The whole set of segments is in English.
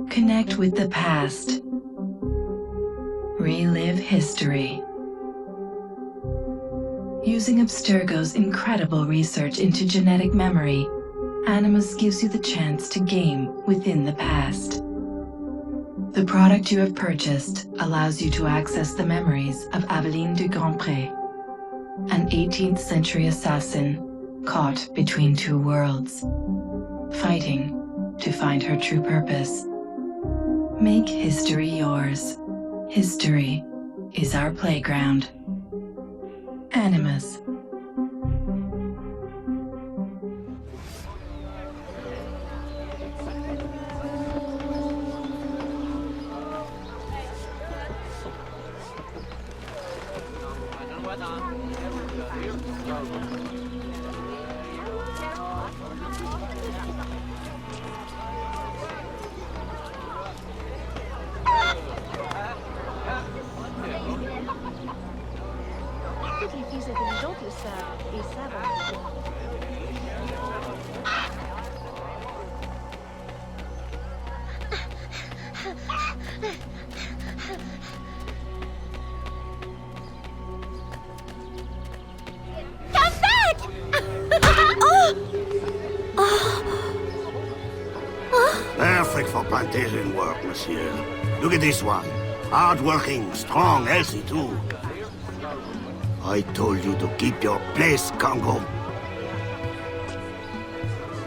Connect with the past. Relive history. Using Abstergo's incredible research into genetic memory, Animus gives you the chance to game within the past. The product you have purchased allows you to access the memories of Aveline de Grandpré, an 18th century assassin caught between two worlds, fighting to find her true purpose. Make history yours. History is our playground. Animus. Perfect for plantation work, monsieur. Look at this one. Hard-working, strong, healthy too. I told you to keep your place, Congo.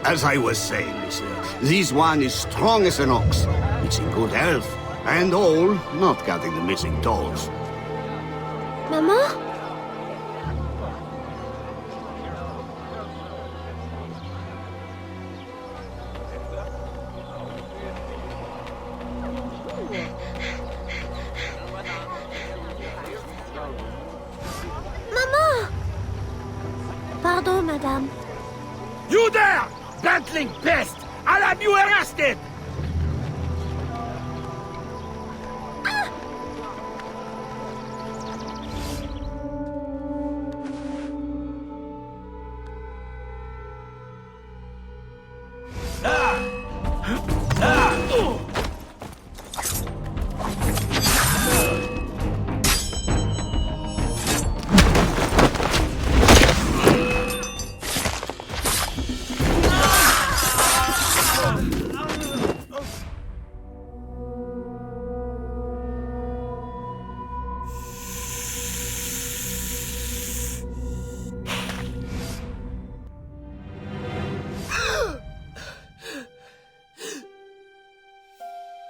As I was saying, monsieur, this one is strong as an ox. It's in good health, and all, not counting the missing toes. Maman? Pardon, madame. You there! Bantling pest! I'll have you arrested!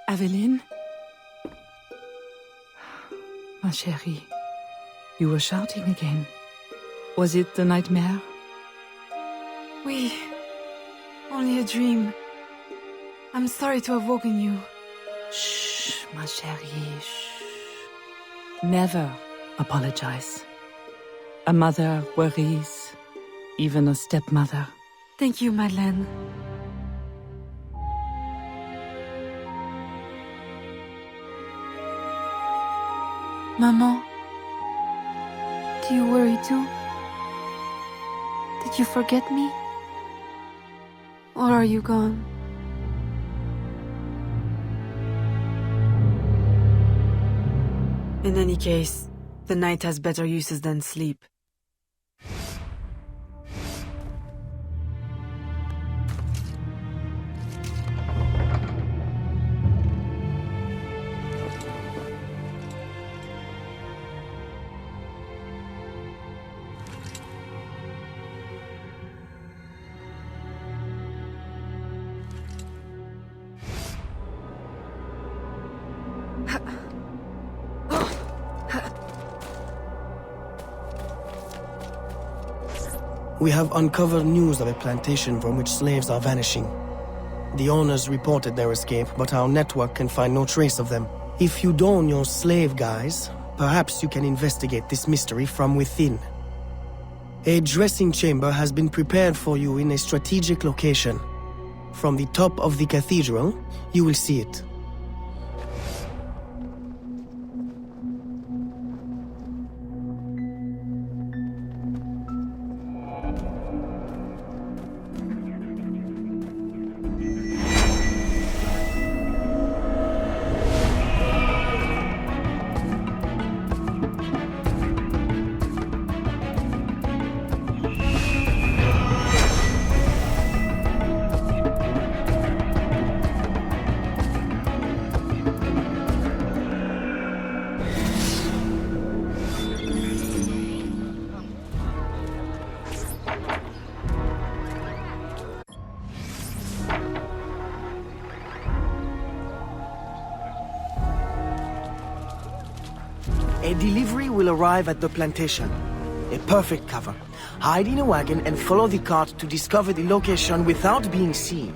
Aveline? Ma chérie, you were shouting again. Was it the nightmare? Oui. Only a dream. I'm sorry to have woken you. Shh, ma chérie, shh. Never apologize. A mother worries, even a stepmother. Thank you, Madeleine. Maman, do you worry too? Did you forget me? Or are you gone? In any case, the night has better uses than sleep. We have uncovered news of a plantation from which slaves are vanishing. The owners reported their escape, but our network can find no trace of them. If you don your slave guise, perhaps you can investigate this mystery from within. A dressing chamber has been prepared for you in a strategic location. From the top of the cathedral, you will see it. A delivery will arrive at the plantation. A perfect cover. Hide in a wagon and follow the cart to discover the location without being seen.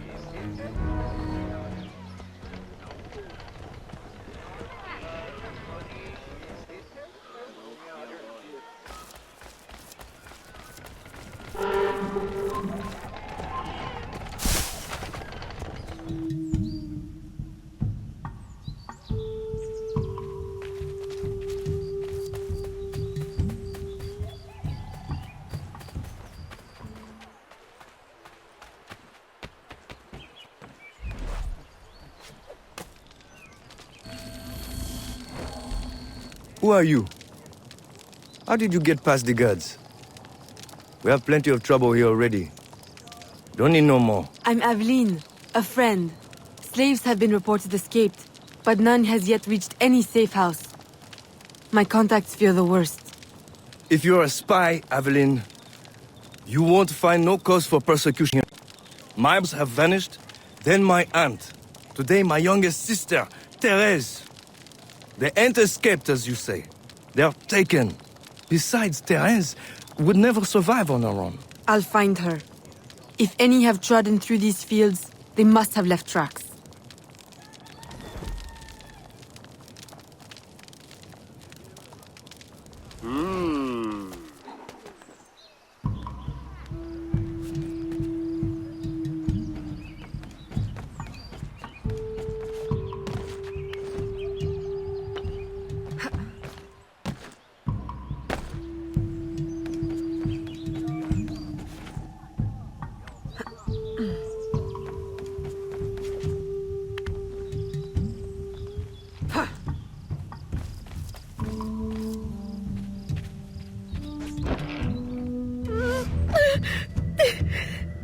Who are you? How did you get past the guards? We have plenty of trouble here already. Don't need no more. I'm Aveline, a friend. Slaves have been reported escaped, but none has yet reached any safe house. My contacts fear the worst. If you're a spy, Aveline, you won't find no cause for persecution. Mibes have vanished, then my aunt. Today my youngest sister, Therese. They ain't escaped, as you say. They're taken. Besides, Therese would never survive on her own. I'll find her. If any have trodden through these fields, they must have left tracks.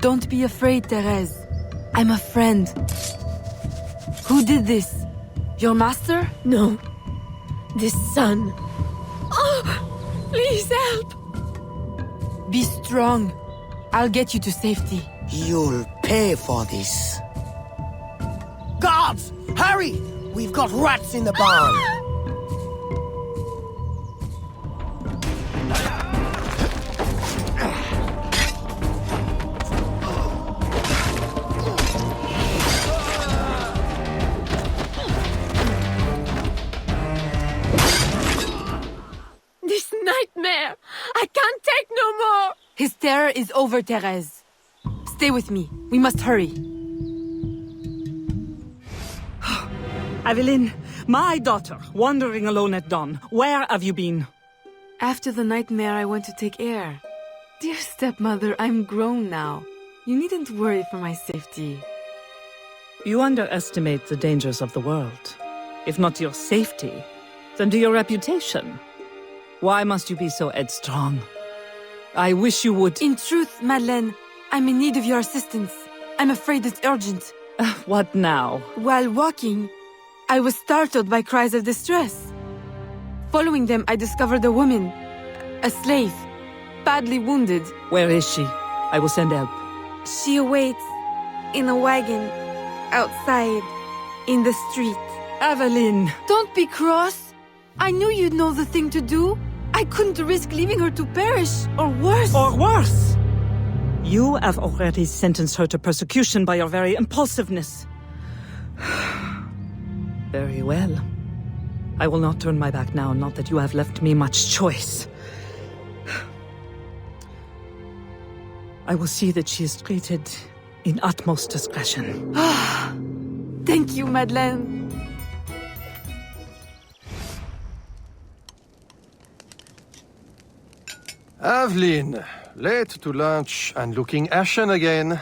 Don't be afraid, Therese. I'm a friend. Who did this? Your master? No. This son. Oh, please help. Be strong. I'll get you to safety. You'll pay for this. Guards! Hurry! We've got rats in the barn. This nightmare! I can't take no more! His terror is over, Therese. Stay with me. We must hurry. Aveline, my daughter, wandering alone at dawn. Where have you been? After the nightmare, I went to take air. Dear stepmother, I'm grown now. You needn't worry for my safety. You underestimate the dangers of the world. If not to your safety, then to your reputation. Why must you be so headstrong? I wish you would... In truth, Madeleine, I'm in need of your assistance. I'm afraid it's urgent. What now? While walking, I was startled by cries of distress. Following them, I discovered a woman, a slave, badly wounded. Where is she? I will send help. She awaits in a wagon, outside, in the street. Aveline! Don't be cross. I knew you'd know the thing to do. I couldn't risk leaving her to perish, or worse. Or worse! You have already sentenced her to persecution by your very impulsiveness. Very well. I will not turn my back now, not that you have left me much choice. I will see that she is treated in utmost discretion. Thank you, Madeleine. Aveline, late to lunch and looking ashen again.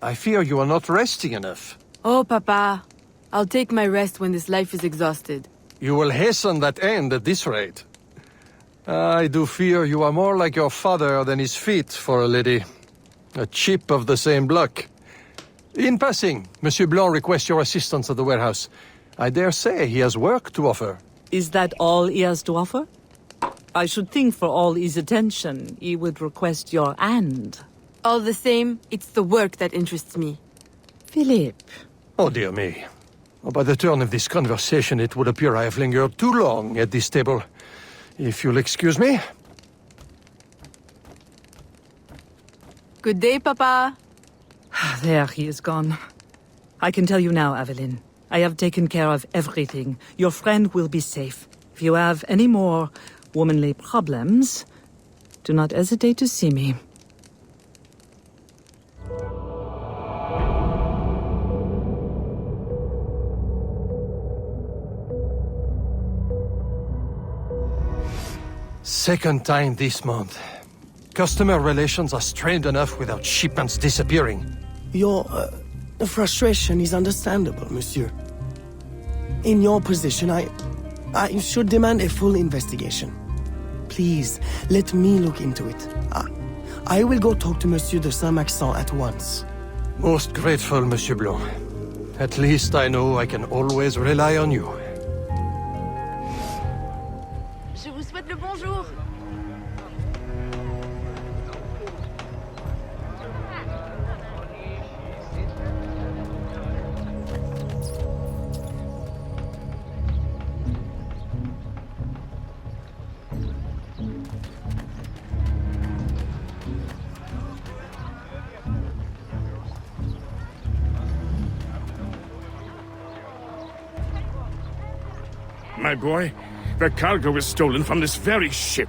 I fear you are not resting enough. Oh, Papa. I'll take my rest when this life is exhausted. You will hasten that end at this rate. I do fear you are more like your father than his feet for a lady. A chip of the same block. In passing, Monsieur Blanc requests your assistance at the warehouse. I dare say he has work to offer. Is that all he has to offer? I should think for all his attention, he would request your hand. All the same, it's the work that interests me. Philippe. Oh, dear me. By the turn of this conversation, it would appear I have lingered too long at this table. If you'll excuse me. Good day, Papa. There, he is gone. I can tell you now, Aveline. I have taken care of everything. Your friend will be safe. If you have any more womanly problems, do not hesitate to see me. Second time this month. Customer relations are strained enough without shipments disappearing. Your frustration is understandable, monsieur. In your position, I should demand a full investigation. Please, let me look into it. I will go talk to Monsieur de Saint-Maxent at once. Most grateful, Monsieur Blanc. At least I know I can always rely on you. Je vous souhaite le bonjour. My boy, the cargo is stolen from this very ship.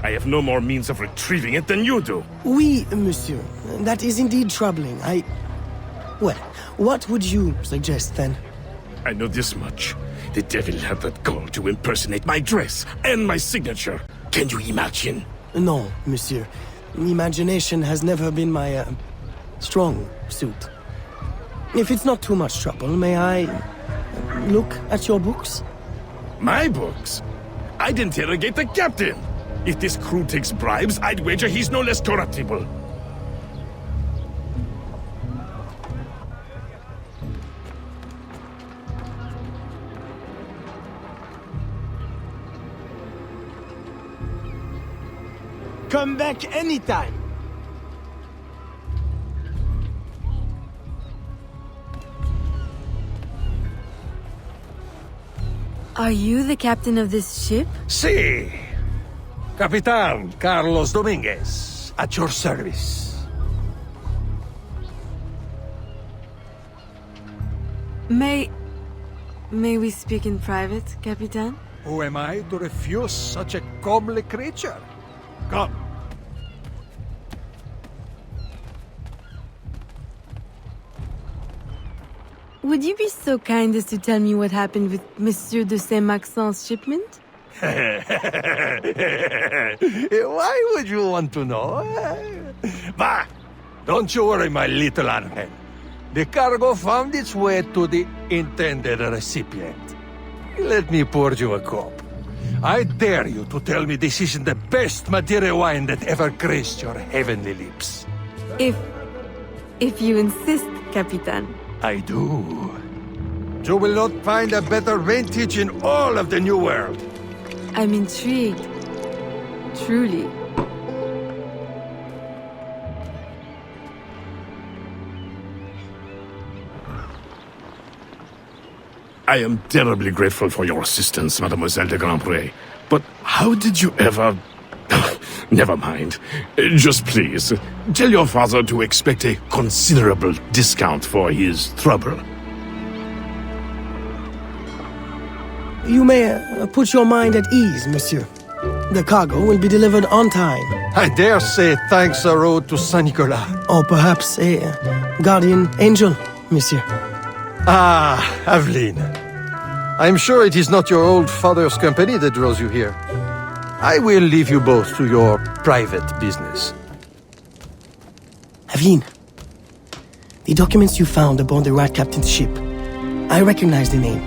I have no more means of retrieving it than you do. Oui, monsieur. That is indeed troubling. Well, what would you suggest, then? I know this much. The devil had that gall to impersonate my dress and my signature. Can you imagine? No, monsieur. Imagination has never been my, strong suit. If it's not too much trouble, may I look at your books? My books? I'd interrogate the captain. If this crew takes bribes, I'd wager he's no less corruptible. Come back anytime. Are you the captain of this ship? Si. Capitan Carlos Dominguez, at your service. May we speak in private, Capitan? Who am I to refuse such a comely creature? Come. Would you be so kind as to tell me what happened with Monsieur de Saint-Maxent's shipment? Why would you want to know? Bah! Don't you worry, my little Angel. The cargo found its way to the intended recipient. Let me pour you a cup. I dare you to tell me this isn't the best Madeira wine that ever graced your heavenly lips. If you insist, Capitan. I do. You will not find a better vintage in all of the New World. I'm intrigued. Truly. I am terribly grateful for your assistance, Mademoiselle de Grandpré. But how did you ever... Never mind. Just please, tell your father to expect a considerable discount for his trouble. You may put your mind at ease, monsieur. The cargo will be delivered on time. I dare say thanks are owed to Saint Nicolas. Or perhaps a guardian angel, monsieur. Ah, Aveline. I'm sure it is not your old father's company that draws you here. I will leave you both to your private business. Aveline, the documents you found aboard the Rat Captain's ship. I recognize the name.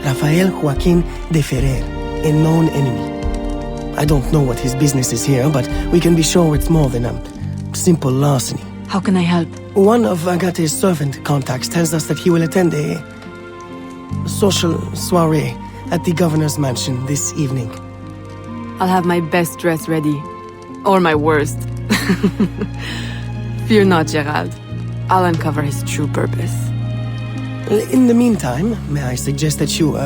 Rafael Joaquin de Ferrer, a known enemy. I don't know what his business is here, but we can be sure it's more than a simple larceny. How can I help? One of Agate's servant contacts tells us that he will attend a social soiree at the governor's mansion this evening. I'll have my best dress ready. Or my worst. Fear not, Gerald. I'll uncover his true purpose. In the meantime, may I suggest that you,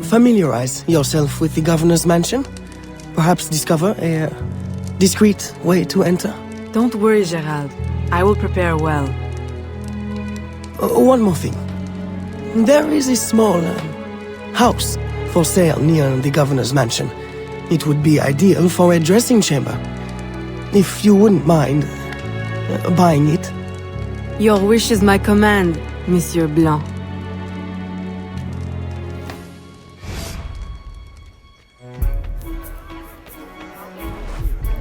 familiarize yourself with the governor's mansion? Perhaps discover a discreet way to enter? Don't worry, Gerald. I will prepare well. One more thing. There is a small house for sale near the governor's mansion. It would be ideal for a dressing chamber. If you wouldn't mind buying it. Your wish is my command, Monsieur Blanc.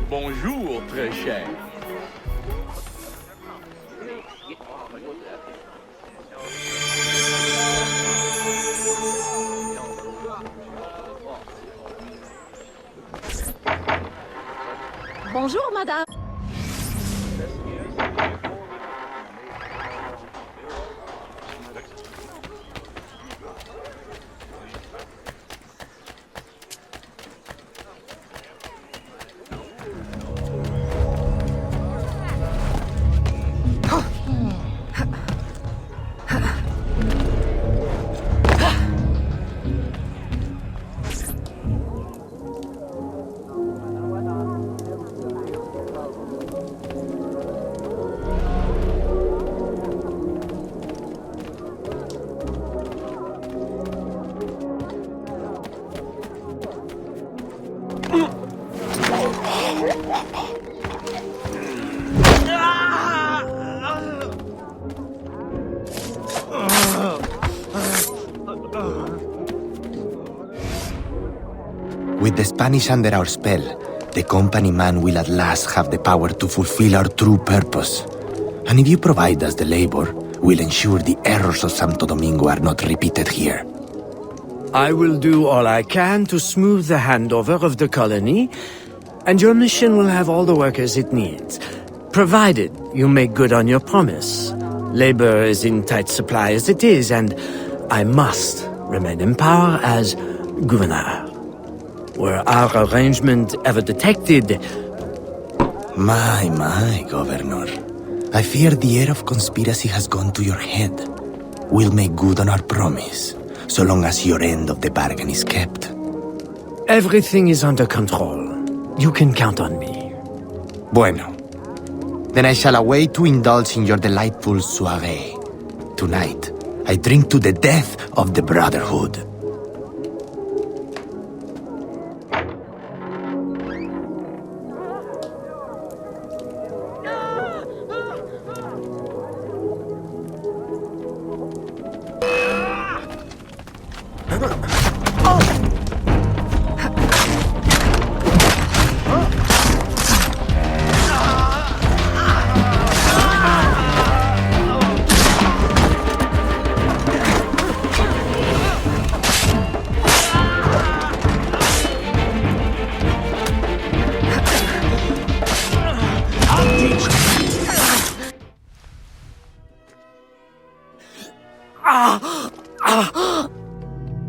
Bonjour, très cher. Bonjour, madame. With the Spanish under our spell, the company man will at last have the power to fulfill our true purpose. And if you provide us the labor, we'll ensure the errors of Santo Domingo are not repeated here. I will do all I can to smooth the handover of the colony, and your mission will have all the workers it needs, provided you make good on your promise. Labor is in tight supply as it is, and I must remain in power as governor. Were our arrangement ever detected? My, Governor. I fear the air of conspiracy has gone to your head. We'll make good on our promise, so long as your end of the bargain is kept. Everything is under control. You can count on me. Bueno. Then I shall await to indulge in your delightful soirée. Tonight, I drink to the death of the Brotherhood.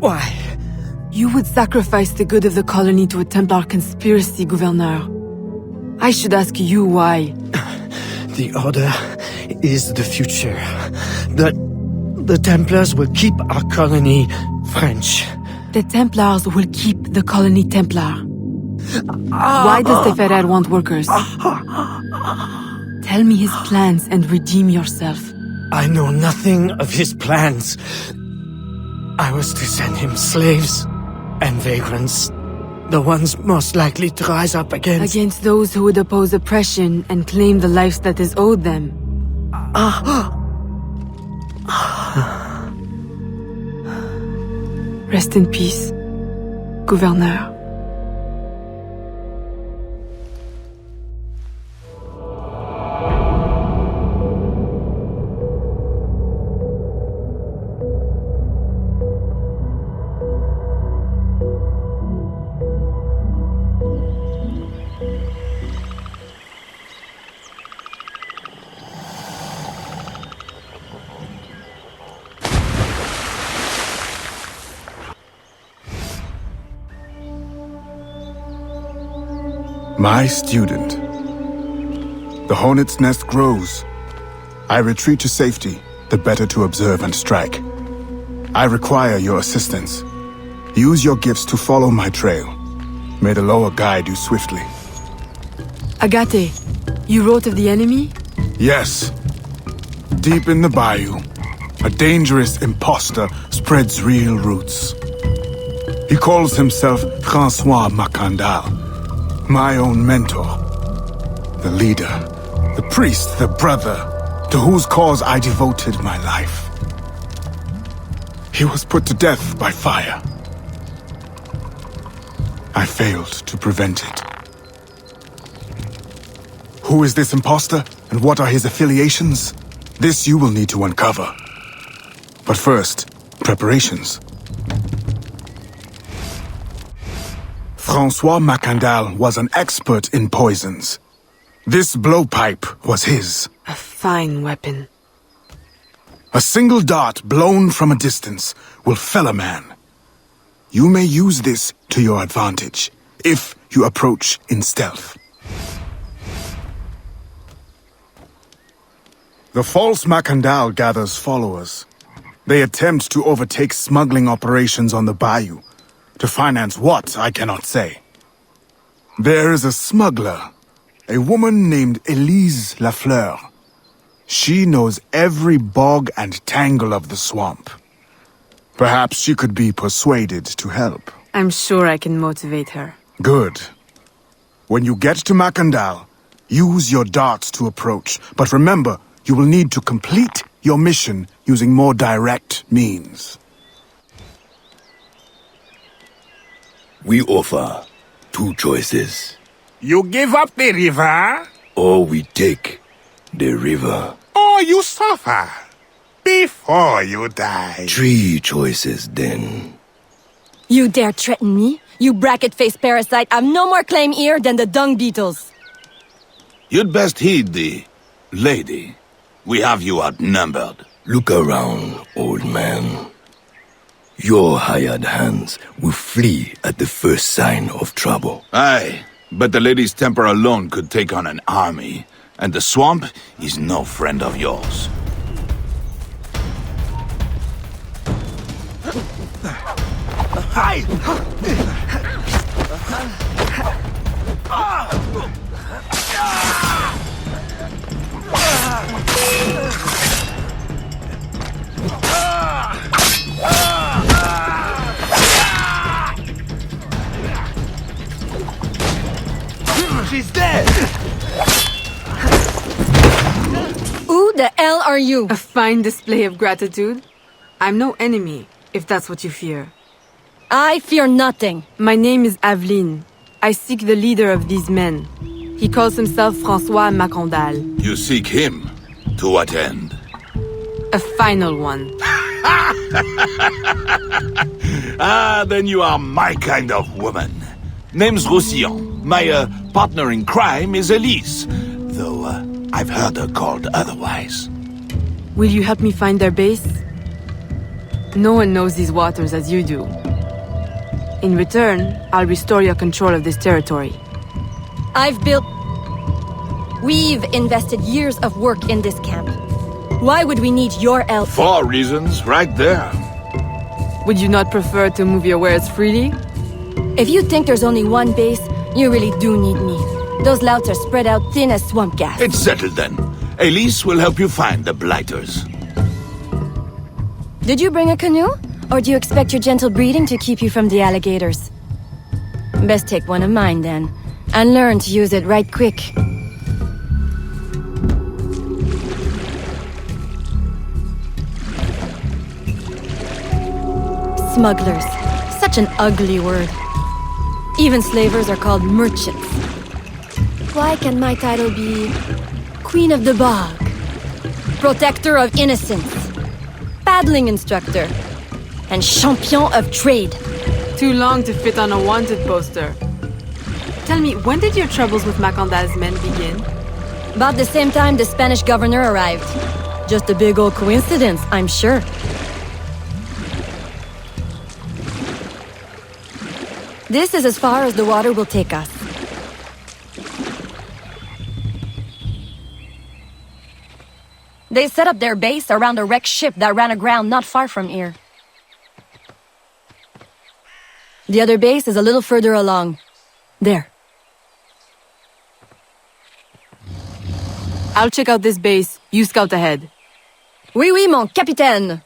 Why? You would sacrifice the good of the colony to a Templar conspiracy, Gouverneur. I should ask you why. The Order is the future. The Templars will keep our colony French. The Templars will keep the colony Templar. Why does the Ferrer want workers? Tell me his plans and redeem yourself. I know nothing of his plans. I was to send him slaves and vagrants, the ones most likely to rise up against... Against those who would oppose oppression and claim the life that is owed them. Rest in peace, Gouverneur. My student. The hornet's nest grows. I retreat to safety, the better to observe and strike. I require your assistance. Use your gifts to follow my trail. May the Loa guide you swiftly. Agate, you wrote of the enemy? Yes. Deep in the bayou, a dangerous impostor spreads real roots. He calls himself Francois Macandal, my own mentor. The leader, the priest, the brother, to whose cause I devoted my life. He was put to death by fire. I failed to prevent it. Who is this impostor, and what are his affiliations? This you will need to uncover. But first, preparations. Francois Macandal was an expert in poisons. This blowpipe was his. A fine weapon. A single dart blown from a distance will fell a man. You may use this to your advantage, if you approach in stealth. The false Macandal gathers followers. They attempt to overtake smuggling operations on the bayou. To finance what, I cannot say. There is a smuggler, a woman named Elise Lafleur. She knows every bog and tangle of the swamp. Perhaps she could be persuaded to help. I'm sure I can motivate her. Good. When you get to Macandal, use your darts to approach. But remember, you will need to complete your mission using more direct means. We offer 2 choices. You give up the river? Or we take the river. Or you suffer before you die. 3 choices then. You dare threaten me? You bracket-faced parasite! I've no more claim here than the dung beetles! You'd best heed the lady. We have you outnumbered. Look around, old man. Your hired hands will flee at the first sign of trouble. Aye, but the lady's temper alone could take on an army, and the swamp is no friend of yours. She's dead! Who the hell are you? A fine display of gratitude. I'm no enemy, if that's what you fear. I fear nothing. My name is Aveline. I seek the leader of these men. He calls himself Francois Macandal. You seek him? To what end? A final one. Ah, then you are my kind of woman. Name's Roussillon. My partner in crime is Elise, though I've heard her called otherwise. Will you help me find their base? No one knows these waters as you do. In return, I'll restore your control of this territory. We've invested years of work in this camp. Why would we need your help? 4 reasons, right there. Would you not prefer to move your wares freely? If you think there's only one base, you really do need me. Those louts are spread out thin as swamp gas. It's settled then. Elise will help you find the blighters. Did you bring a canoe? Or do you expect your gentle breeding to keep you from the alligators? Best take one of mine then, and learn to use it right quick. Smugglers. Such an ugly word. Even slavers are called merchants. Why can my title be Queen of the Bog, Protector of Innocence, Paddling Instructor, and Champion of Trade? Too long to fit on a wanted poster. Tell me, when did your troubles with Macandal's men begin? About the same time the Spanish governor arrived. Just a big old coincidence, I'm sure. This is as far as the water will take us. They set up their base around a wrecked ship that ran aground not far from here. The other base is a little further along. There. I'll check out this base. You scout ahead. Oui, oui, mon capitaine!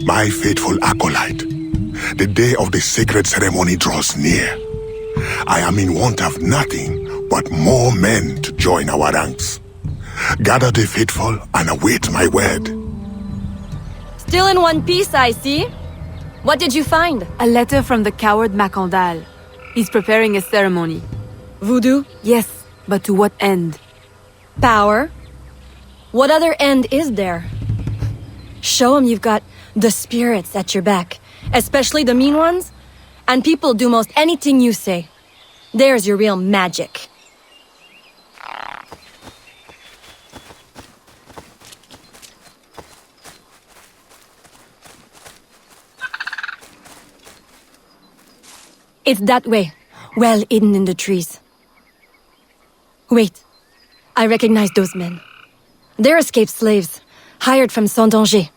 My faithful acolyte, the day of the sacred ceremony draws near. I am in want of nothing but more men to join our ranks. Gather the faithful and await my word. Still in one piece, I see. What did you find? A letter from the coward Macandal. He's preparing a ceremony. Voodoo? Yes, but to what end? Power? What other end is there? Show him you've got the spirits at your back, especially the mean ones, and people do most anything you say. There's your real magic. It's that way, well hidden in the trees. Wait, I recognize those men. They're escaped slaves, hired from Saint-Danger.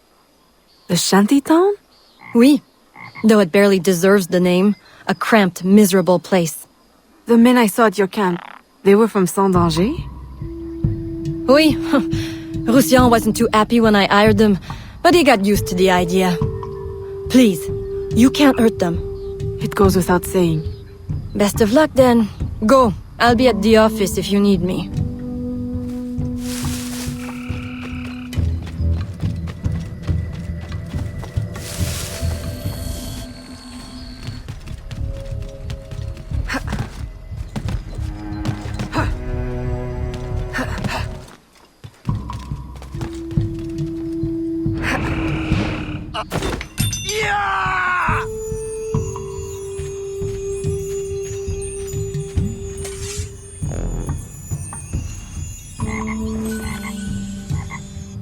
The shantytown? Oui, though it barely deserves the name, a cramped, miserable place. The men I saw at your camp, they were from Saint-Danger? Oui, Roussillon wasn't too happy when I hired them, but he got used to the idea. Please, you can't hurt them. It goes without saying. Best of luck then. Go, I'll be at the office if you need me.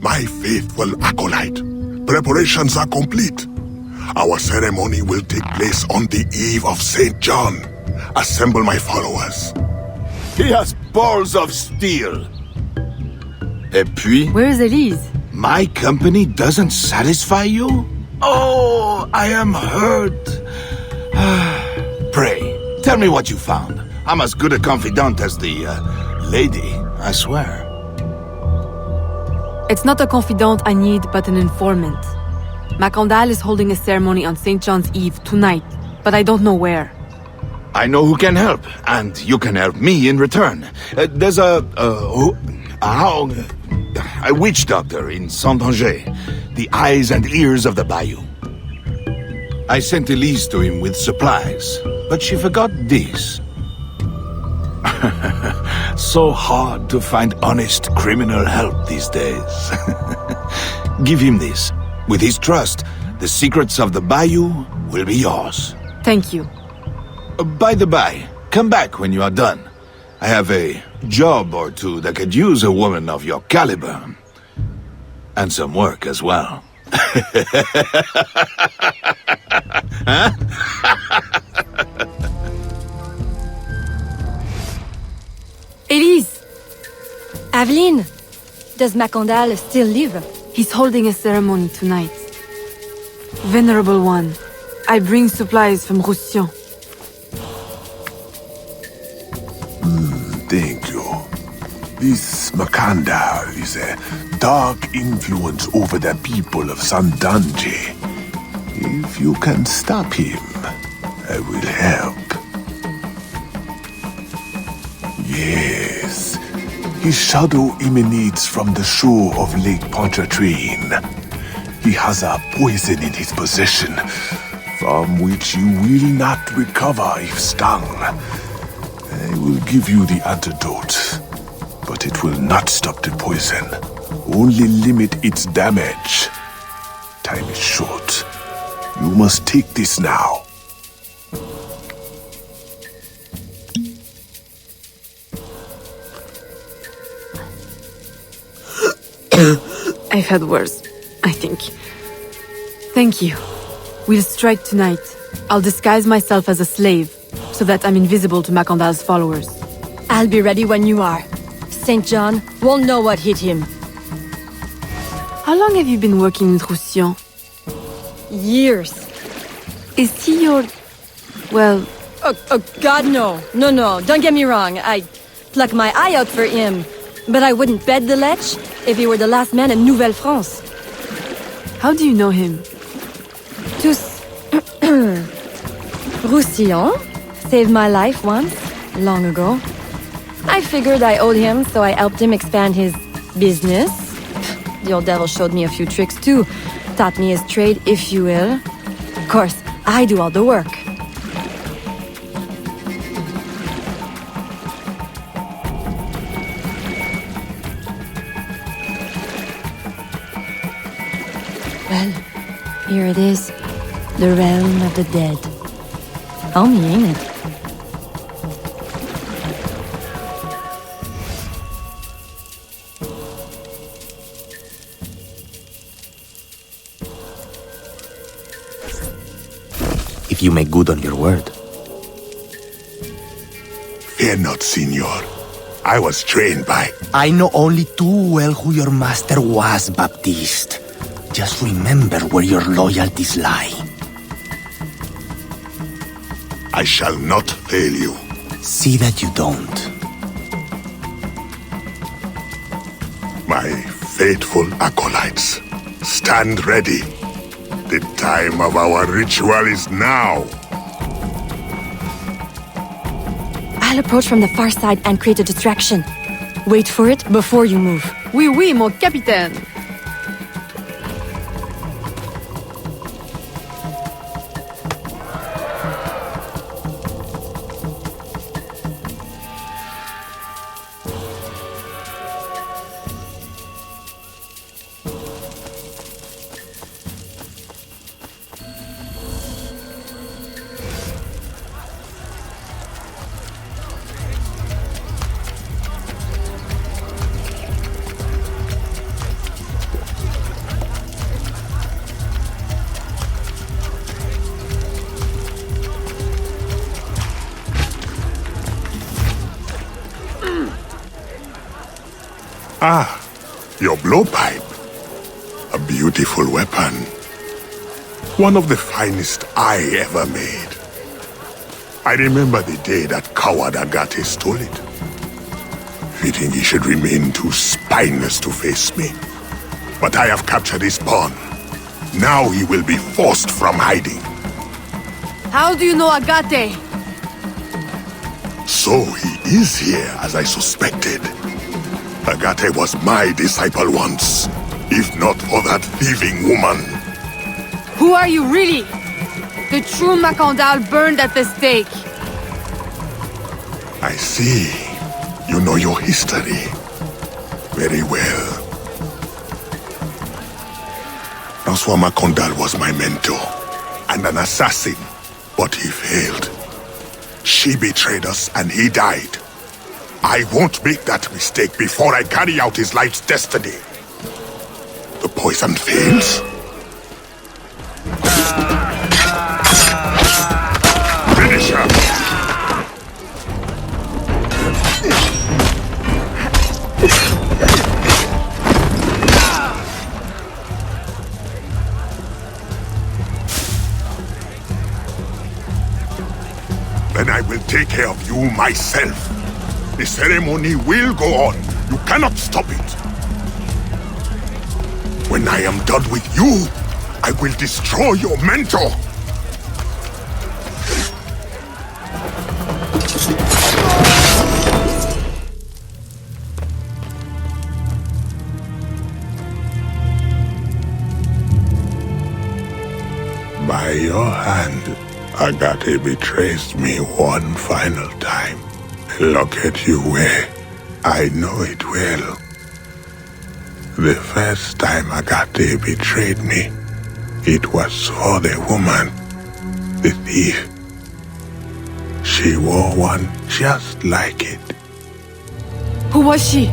My faithful acolyte, preparations are complete. Our ceremony will take place on the eve of St. John. Assemble my followers. He has balls of steel. Et puis? Where is Elise? My company doesn't satisfy you? Oh, I am hurt. Pray, tell me what you found. I'm as good a confidant as the lady, I swear. It's not a confidant I need, but an informant. Macandal is holding a ceremony on St. John's Eve tonight, but I don't know where. I know who can help, and you can help me in return. There's a witch doctor in Saint-Danger, the eyes and ears of the bayou. I sent Elise to him with supplies, but she forgot this. So hard to find honest criminal help these days. Give him this. With his trust, the secrets of the bayou will be yours. Thank you. By the by, come back when you are done. I have a job or two that could use a woman of your caliber. And some work as well. Huh? Elise! Aveline! Does Macandal still live? He's holding a ceremony tonight. Venerable one, I bring supplies from Roussillon. Thank you. This Makanda is a dark influence over the people of Sandanji. If you can stop him, I will help. Yes, his shadow emanates from the shore of Lake Pontchartrain. He has a poison in his possession, from which you will not recover if stung. I will give you the antidote, but it will not stop the poison, only limit its damage. Time is short. You must take this now. I've had worse, I think. Thank you. We'll strike tonight. I'll disguise myself as a slave, so that I'm invisible to Makandal's followers. I'll be ready when you are. St. John won't know what hit him. How long have you been working with Roussillon? Years. Is he your... well... Oh, God, no. No, don't get me wrong. I'd pluck my eye out for him. But I wouldn't bet the lech if he were the last man in Nouvelle-France. How do you know him? Tous... Roussillon saved my life once, long ago. I figured I owed him, so I helped him expand his business. The old devil showed me a few tricks too. Taught me his trade, if you will. Of course, I do all the work. Well, here it is. The realm of the dead. Homey, ain't it? If you make good on your word. Fear not, Signor. I was trained by... I know only too well who your master was, Baptiste. Just remember where your loyalties lie. I shall not fail you. See that you don't. My faithful acolytes, stand ready. The time of our ritual is now. I'll approach from the far side and create a distraction. Wait for it before you move. Oui, mon capitaine. Ah, your blowpipe. A beautiful weapon. One of the finest I ever made. I remember the day that coward Agate stole it. Fitting he should remain too spineless to face me. But I have captured his pawn. Now he will be forced from hiding. How do you know Agate? So he is here as I suspected. Agate was my disciple once, if not for that thieving woman. Who are you really? The true Makandal burned at the stake. I see. You know your history very well. Francois Makandal was my mentor and an assassin, but he failed. She betrayed us and he died. I won't make that mistake before I carry out his life's destiny. The poison fails? Finish her! Then I will take care of you myself. The ceremony will go on. You cannot stop it. When I am done with you, I will destroy your mentor. By your hand, Agate betrays me one final time. Look at you where I know it well. The first time Agate betrayed me, it was for the woman, the thief. She wore one just like it. Who was she?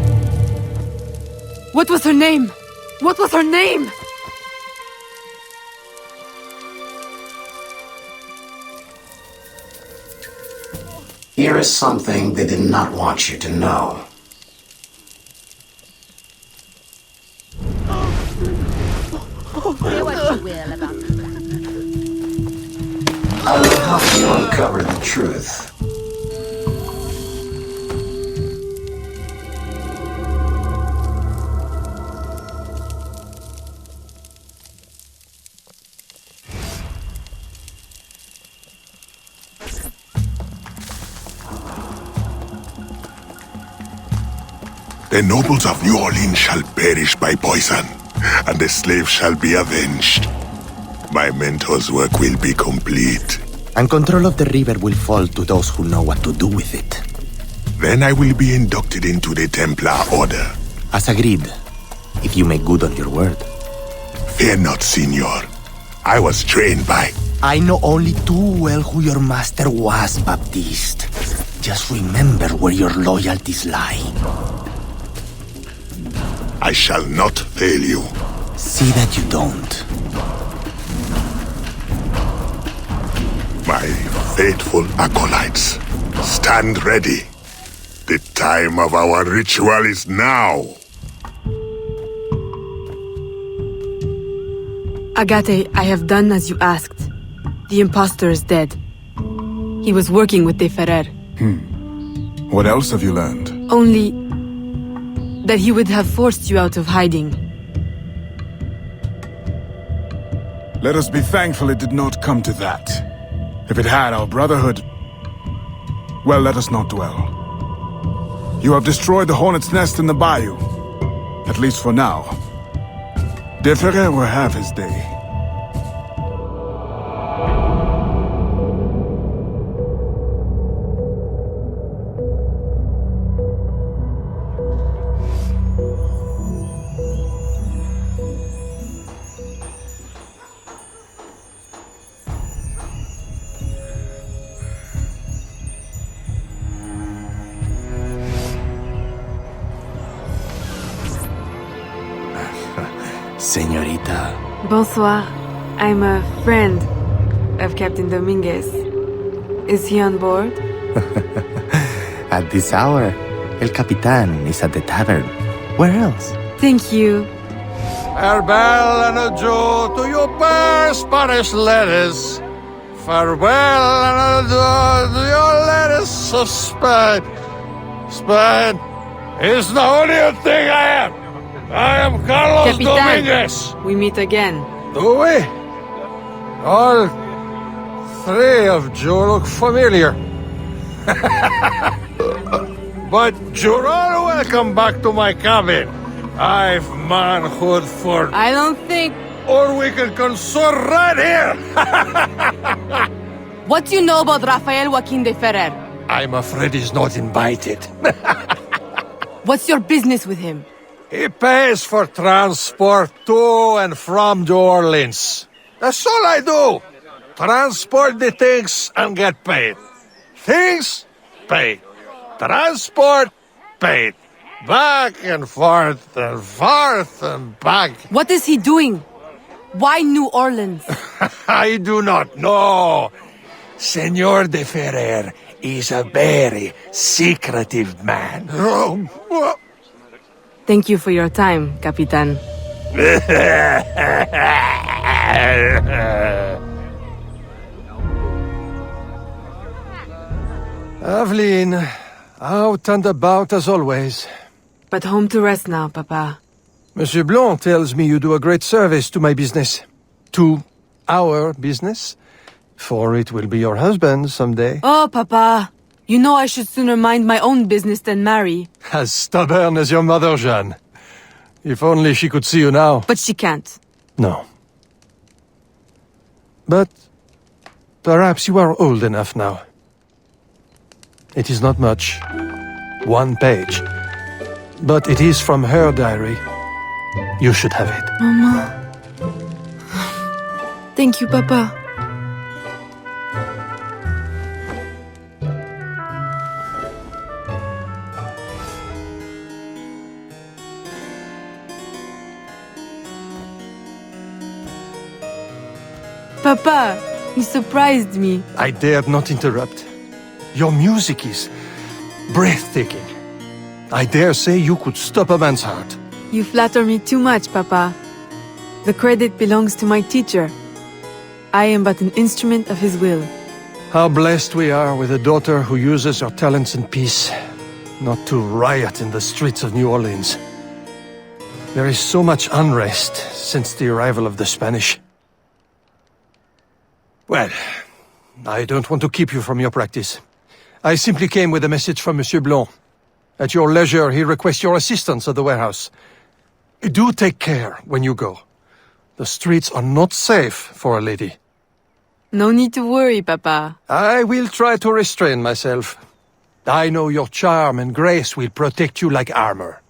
What was her name? What was her name? Here is something they did not want you to know. Say what you will about I'll help you uncover the truth. The nobles of New Orleans shall perish by poison, and the slaves shall be avenged. My mentor's work will be complete. And control of the river will fall to those who know what to do with it. Then I will be inducted into the Templar Order. As agreed, if you make good on your word. Fear not, Signor. I was trained by... I know only too well who your master was, Baptiste. Just remember where your loyalties lie. I shall not fail you. See that you don't. My faithful acolytes, stand ready. The time of our ritual is now. Agate, I have done as you asked. The impostor is dead. He was working with De Ferrer. What else have you learned? Only that he would have forced you out of hiding. Let us be thankful it did not come to that. If it had, our brotherhood... Well, let us not dwell. You have destroyed the hornet's nest in the bayou. At least for now. De Ferrer will have his day. Señorita. Bonsoir. I'm a friend of Captain Dominguez. Is he on board? At this hour, El Capitan is at the tavern. Where else? Thank you. Farewell and adieu to your fair Spanish ladies. Farewell and adieu to your ladies of Spain. Spain is the only thing I am. I am Carlos Capitan, Dominguez. we meet again. Do we? All three of you look familiar. But you're all welcome back to my cabin. I've manhood for... I don't think... Or we can consort right here. What do you know about Rafael Joaquin de Ferrer? I'm afraid he's not invited. What's your business with him? He pays for transport to and from New Orleans. That's all I do. Transport the things and get paid. Things, paid. Transport, paid. Back and forth and back. What is he doing? Why New Orleans? I do not know. Senor de Ferrer is a very secretive man. Thank you for your time, Capitan. Aveline, out and about as always. But home to rest now, Papa. Monsieur Blanc tells me you do a great service to my business. To our business. For it will be your husband someday. Oh, Papa. You know I should sooner mind my own business than marry. As stubborn as your mother, Jeanne. If only she could see you now. But she can't. No. But perhaps you are old enough now. It is not much. 1 page. But it is from her diary. You should have it. Mama. Thank you, Papa. Papa, you surprised me. I dared not interrupt. Your music is breathtaking. I dare say you could stop a man's heart. You flatter me too much, Papa. The credit belongs to my teacher. I am but an instrument of his will. How blessed we are with a daughter who uses her talents in peace, not to riot in the streets of New Orleans. There is so much unrest since the arrival of the Spanish. Well, I don't want to keep you from your practice. I simply came with a message from Monsieur Blanc. At your leisure, he requests your assistance at the warehouse. Do take care when you go. The streets are not safe for a lady. No need to worry, Papa. I will try to restrain myself. I know your charm and grace will protect you like armor.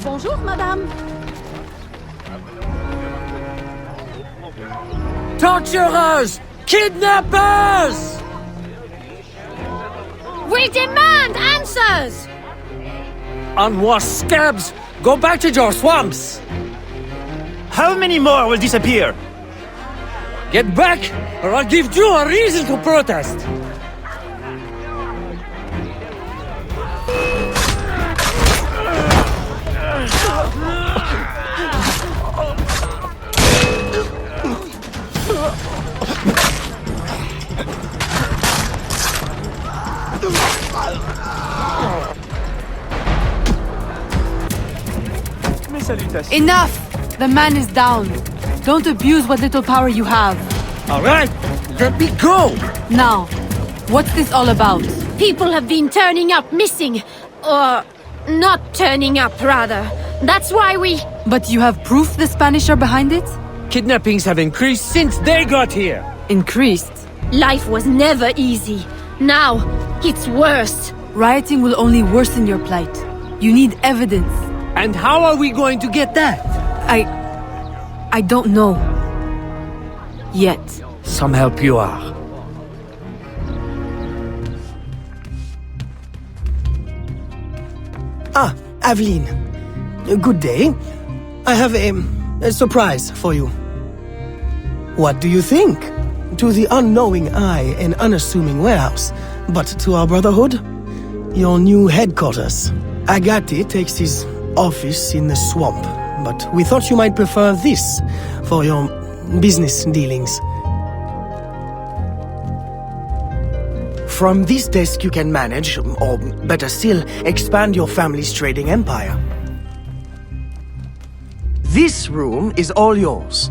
Bonjour, madame. Torturers! Kidnappers! We demand answers! Unwashed scabs, go back to your swamps! How many more will disappear? Get back, or I'll give you a reason to protest! Enough! The man is down. Don't abuse what little power you have. All right, let me go! Now, what's this all about? People have been turning up missing. Or not turning up, rather. That's why we... But you have proof the Spanish are behind it? Kidnappings have increased since they got here. Increased? Life was never easy. Now, it's worse. Rioting will only worsen your plight. You need evidence. And how are we going to get that? I don't know. Yet. Some help you are. Ah, Aveline. Good day. I have a surprise for you. What do you think? To the unknowing eye, an unassuming warehouse. But to our brotherhood, your new headquarters. Agati takes his office in the swamp, but we thought you might prefer this for your business dealings. From this desk you can manage, or better still, expand your family's trading empire. This room is all yours.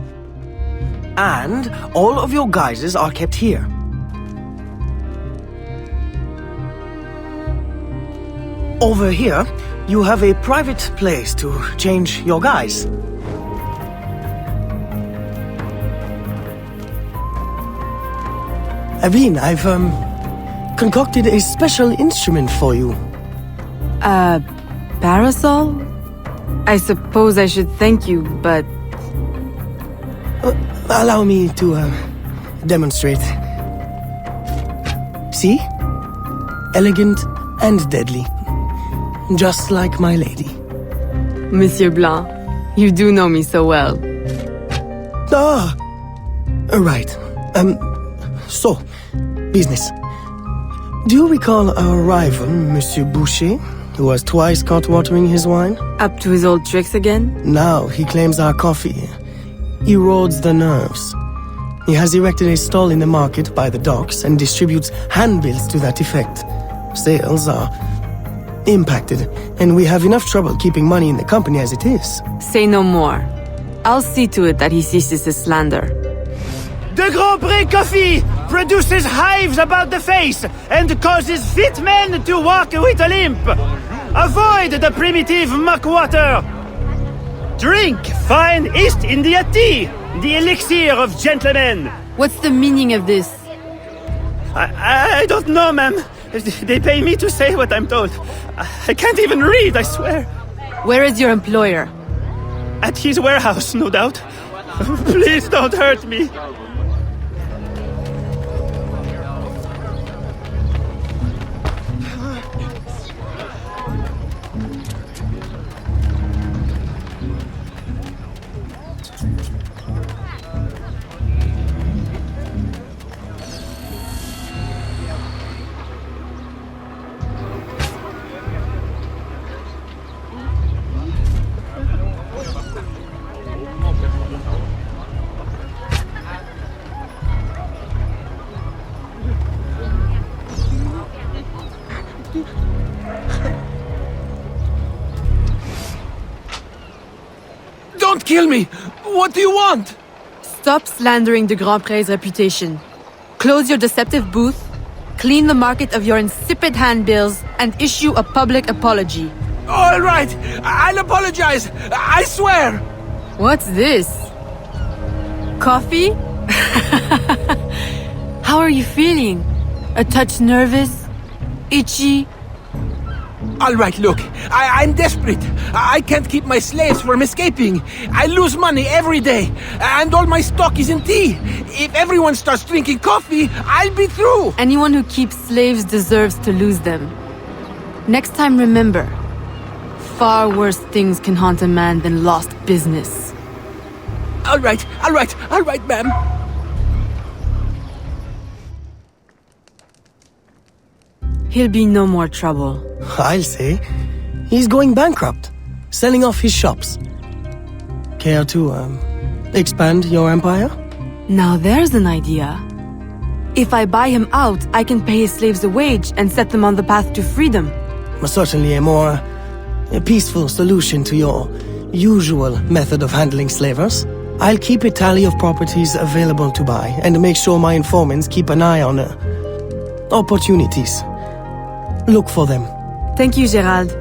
And all of your guises are kept here. Over here, you have a private place to change your guise. Aveline, I've concocted a special instrument for you. A parasol? I suppose I should thank you, but... Allow me to demonstrate. See? Elegant and deadly. Just like my lady. Monsieur Blanc, you do know me so well. Ah! Right. So, business. Do you recall our rival, Monsieur Boucher, who was twice caught watering his wine? Up to his old tricks again? Now he claims our coffee erodes the nerves. He has erected a stall in the market by the docks and distributes handbills to that effect. Sales are impacted, and we have enough trouble keeping money in the company as it is. Say no more. I'll see to it that he ceases his slander. De Grandpré coffee produces hives about the face and causes fit men to walk with a limp. Avoid the primitive muck water. Drink fine East India tea, the elixir of gentlemen. What's the meaning of this? I don't know, ma'am. They pay me to say what I'm told. I can't even read, I swear. Where is your employer? At his warehouse, no doubt. Please don't hurt me. Don't kill me! What do you want? Stop slandering de Grandpré's reputation. Close your deceptive booth, clean the market of your insipid handbills, and issue a public apology. All right, I'll apologize. I swear. What's this? Coffee? How are you feeling? A touch nervous? Itchy? All right, look, I'm desperate. I can't keep my slaves from escaping. I lose money every day, and all my stock is in tea. If everyone starts drinking coffee, I'll be through. Anyone who keeps slaves deserves to lose them. Next time, remember, far worse things can haunt a man than lost business. All right, ma'am. He'll be no more trouble. I'll say. He's going bankrupt, selling off his shops. Care to, expand your empire? Now there's an idea. If I buy him out, I can pay his slaves a wage and set them on the path to freedom. Certainly a more peaceful solution to your usual method of handling slavers. I'll keep a tally of properties available to buy and make sure my informants keep an eye on opportunities. Look for them. Thank you, Gerald.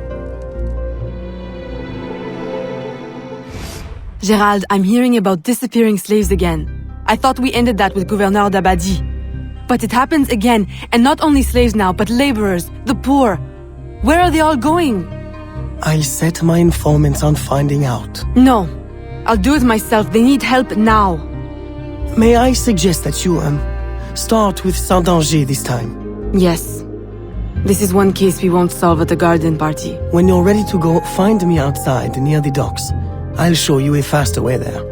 Gerald, I'm hearing about disappearing slaves again. I thought we ended that with Gouverneur d'Abadie. But it happens again, and not only slaves now, but laborers, the poor. Where are they all going? I'll set my informants on finding out. No. I'll do it myself. They need help now. May I suggest that you, start with Saint-Danger this time? Yes. This is one case we won't solve at the garden party. When you're ready to go, find me outside near the docks. I'll show you a faster way there.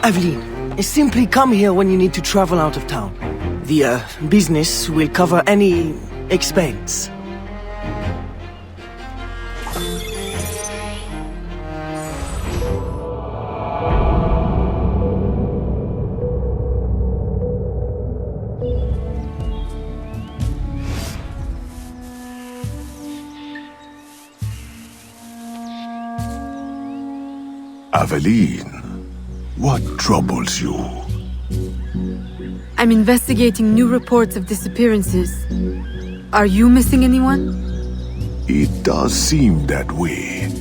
Aveline, simply come here when you need to travel out of town. The, business will cover any expense. Aveline, what troubles you? I'm investigating new reports of disappearances. Are you missing anyone? It does seem that way.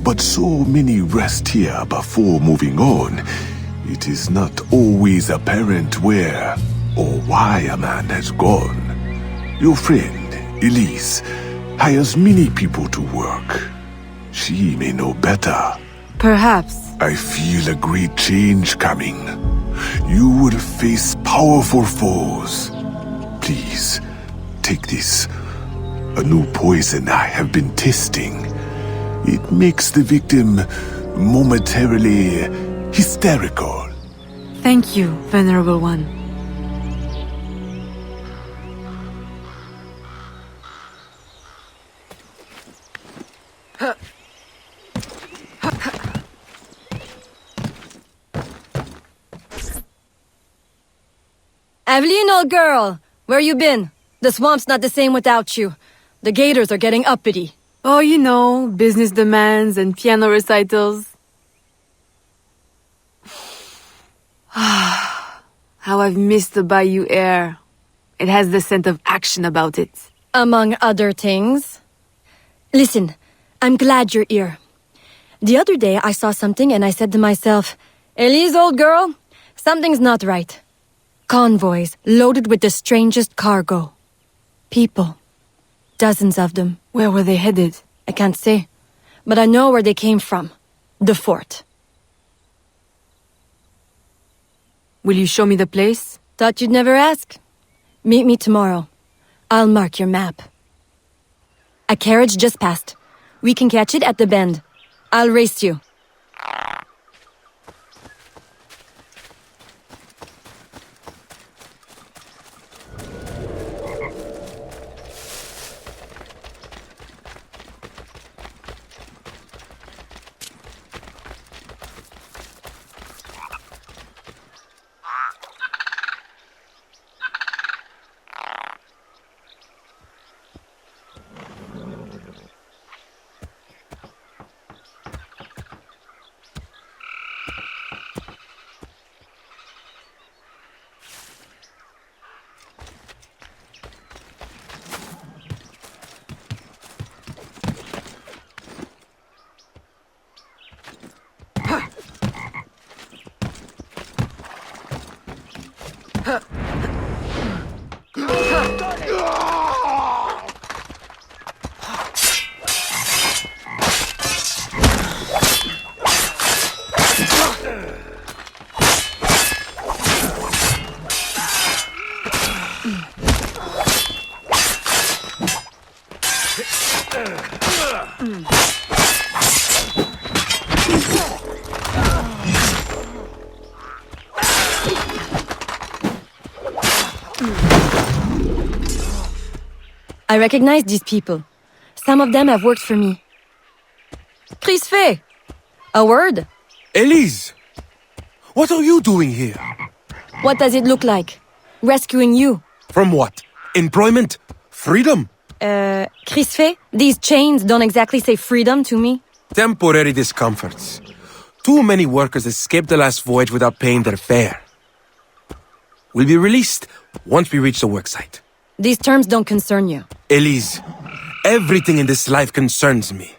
But so many rest here before moving on. It is not always apparent where or why a man has gone. Your friend, Elise, hires many people to work. She may know better. Perhaps. I feel a great change coming. You will face powerful foes. Please, take this. A new poison I have been testing. It makes the victim momentarily hysterical. Thank you, Venerable One. Aveline, old girl! Where you been? The swamp's not the same without you. The gators are getting uppity. Oh, you know, business demands and piano recitals. How I've missed the bayou air. It has the scent of action about it. Among other things. Listen, I'm glad you're here. The other day I saw something and I said to myself, Elise, old girl, something's not right. Convoys loaded with the strangest cargo. People. Dozens of them. Where were they headed? I can't say, but I know where they came from. The fort. Will you show me the place? Thought you'd never ask. Meet me tomorrow. I'll mark your map. A carriage just passed. We can catch it at the bend. I'll race you. I recognize these people. Some of them have worked for me. Crispé! A word? Elise! What are you doing here? What does it look like? Rescuing you. From what? Employment? Freedom? Crispé, these chains don't exactly say freedom to me. Temporary discomforts. Too many workers escaped the last voyage without paying their fare. We'll be released once we reach the worksite. These terms don't concern you. Elise, everything in this life concerns me.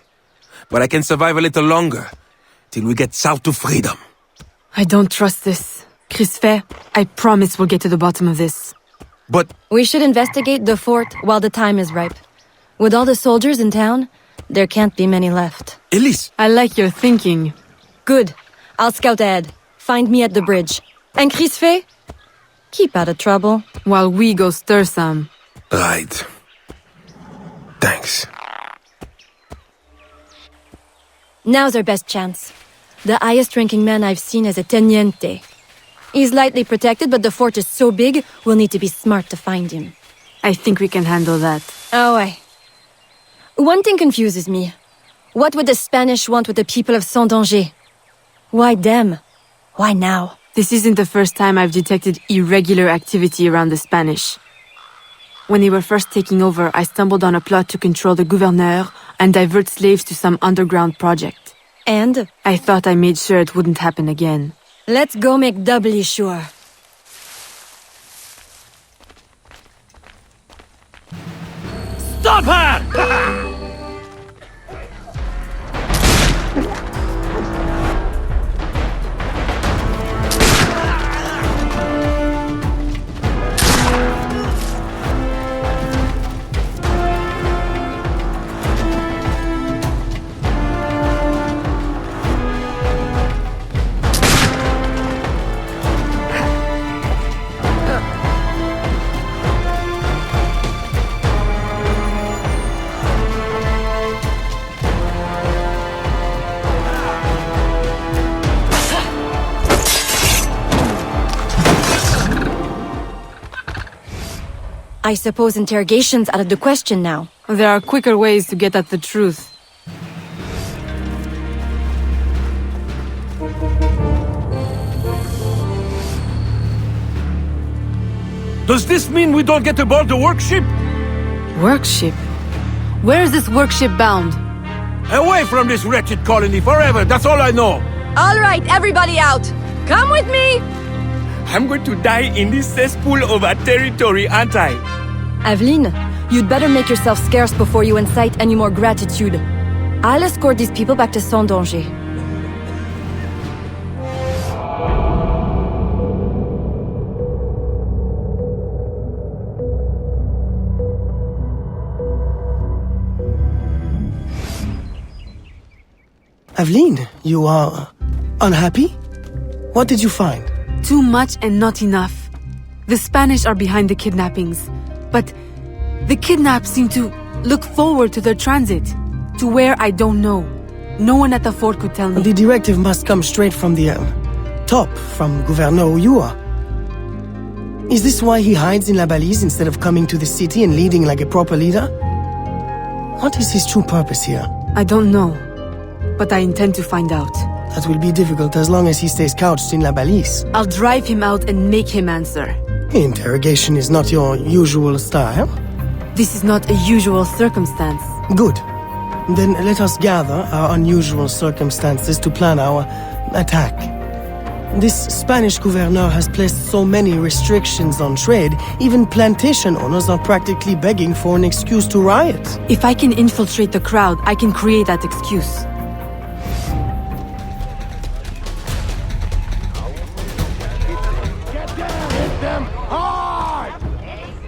But I can survive a little longer, till we get south to freedom. I don't trust this. Crispé, I promise we'll get to the bottom of this. But... We should investigate the fort while the time is ripe. With all the soldiers in town, there can't be many left. Elise! I like your thinking. Good. I'll scout ahead. Find me at the bridge. And Crispé? Keep out of trouble. While we go stir some. Right. Thanks. Now's our best chance. The highest-ranking man I've seen is a teniente. He's lightly protected, but the fort is so big, we'll need to be smart to find him. I think we can handle that. Oh, aye. One thing confuses me. What would the Spanish want with the people of Saint-Danger? Why them? Why now? This isn't the first time I've detected irregular activity around the Spanish. When they were first taking over, I stumbled on a plot to control the gouverneur and divert slaves to some underground project. And? I thought I made sure it wouldn't happen again. Let's go make doubly sure. Stop her! I suppose interrogation's out of the question now. There are quicker ways to get at the truth. Does this mean we don't get aboard the workship? Workship? Where is this workship bound? Away from this wretched colony forever, that's all I know. All right, everybody out. Come with me! I'm going to die in this cesspool of our territory, aren't I? Aveline, you'd better make yourself scarce before you incite any more gratitude. I'll escort these people back to Sans Danger. Aveline, you are unhappy? What did you find? Too much and not enough. The Spanish are behind the kidnappings, but the kidnapped seem to look forward to their transit, to where I don't know. No one at the fort could tell me. The directive must come straight from the top, from Gouverneur Uyua. Is this why he hides in La Balise instead of coming to the city and leading like a proper leader? What is his true purpose here? I don't know, but I intend to find out. That will be difficult as long as he stays couched in La Balise. I'll drive him out and make him answer. Interrogation is not your usual style. This is not a usual circumstance. Good. Then let us gather our unusual circumstances to plan our attack. This Spanish gouverneur has placed so many restrictions on trade, even plantation owners are practically begging for an excuse to riot. If I can infiltrate the crowd, I can create that excuse.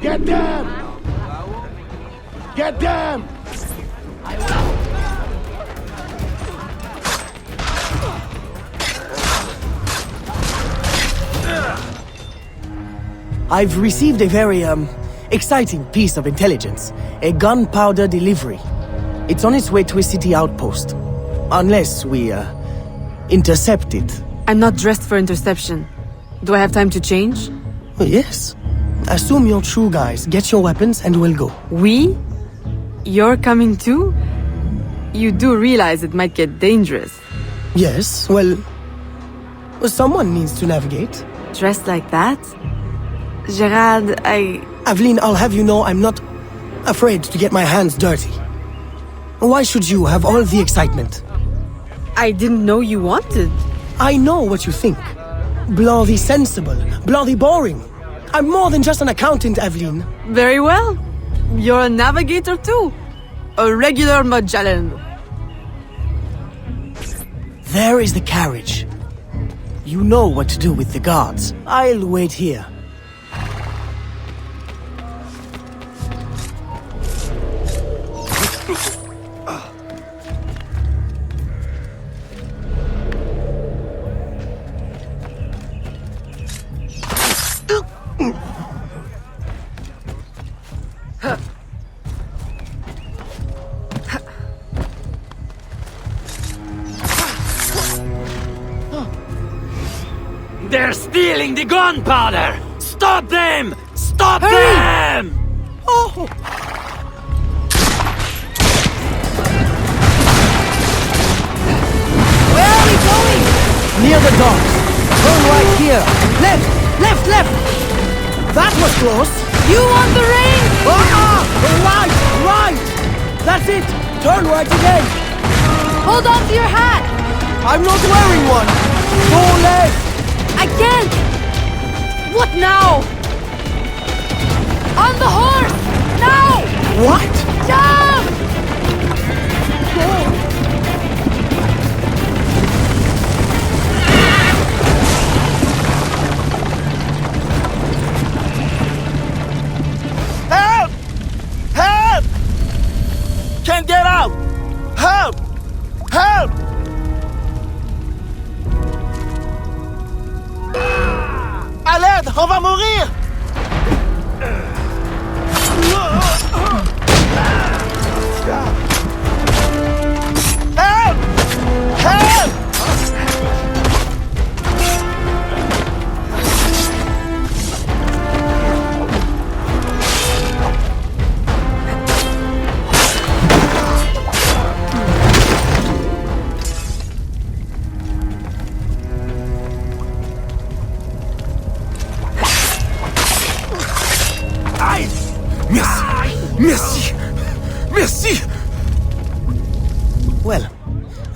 Get them! Get them! I've received a very, exciting piece of intelligence. A gunpowder delivery. It's on its way to a city outpost. Unless we, intercept it. I'm not dressed for interception. Do I have time to change? Well, yes. Assume you're true guys, get your weapons, and we'll go. We? You're coming too? You do realize it might get dangerous. Yes, well, someone needs to navigate. Dressed like that? Gerard, Aveline, I'll have you know I'm not afraid to get my hands dirty. Why should you have all the excitement? I didn't know you wanted. I know what you think. Bloody sensible, bloody boring. I'm more than just an accountant, Aveline. Very well. You're a navigator too. A regular Magellan. There is the carriage. You know what to do with the guards. I'll wait here. They're stealing the gunpowder! Stop them! Stop them! Oh! Where are we going? Near the docks. Turn right here. Left! Left! Left! That was close. You want the ring? Right! Right! That's it! Turn right again! Hold on to your hat! I'm not wearing one! Go left! I can't! What now? On the horse! Now! What? Jump! Help! Help! Can't get out! Help! Help! À l'aide! On va mourir! Help! Help! Merci! Merci! Well,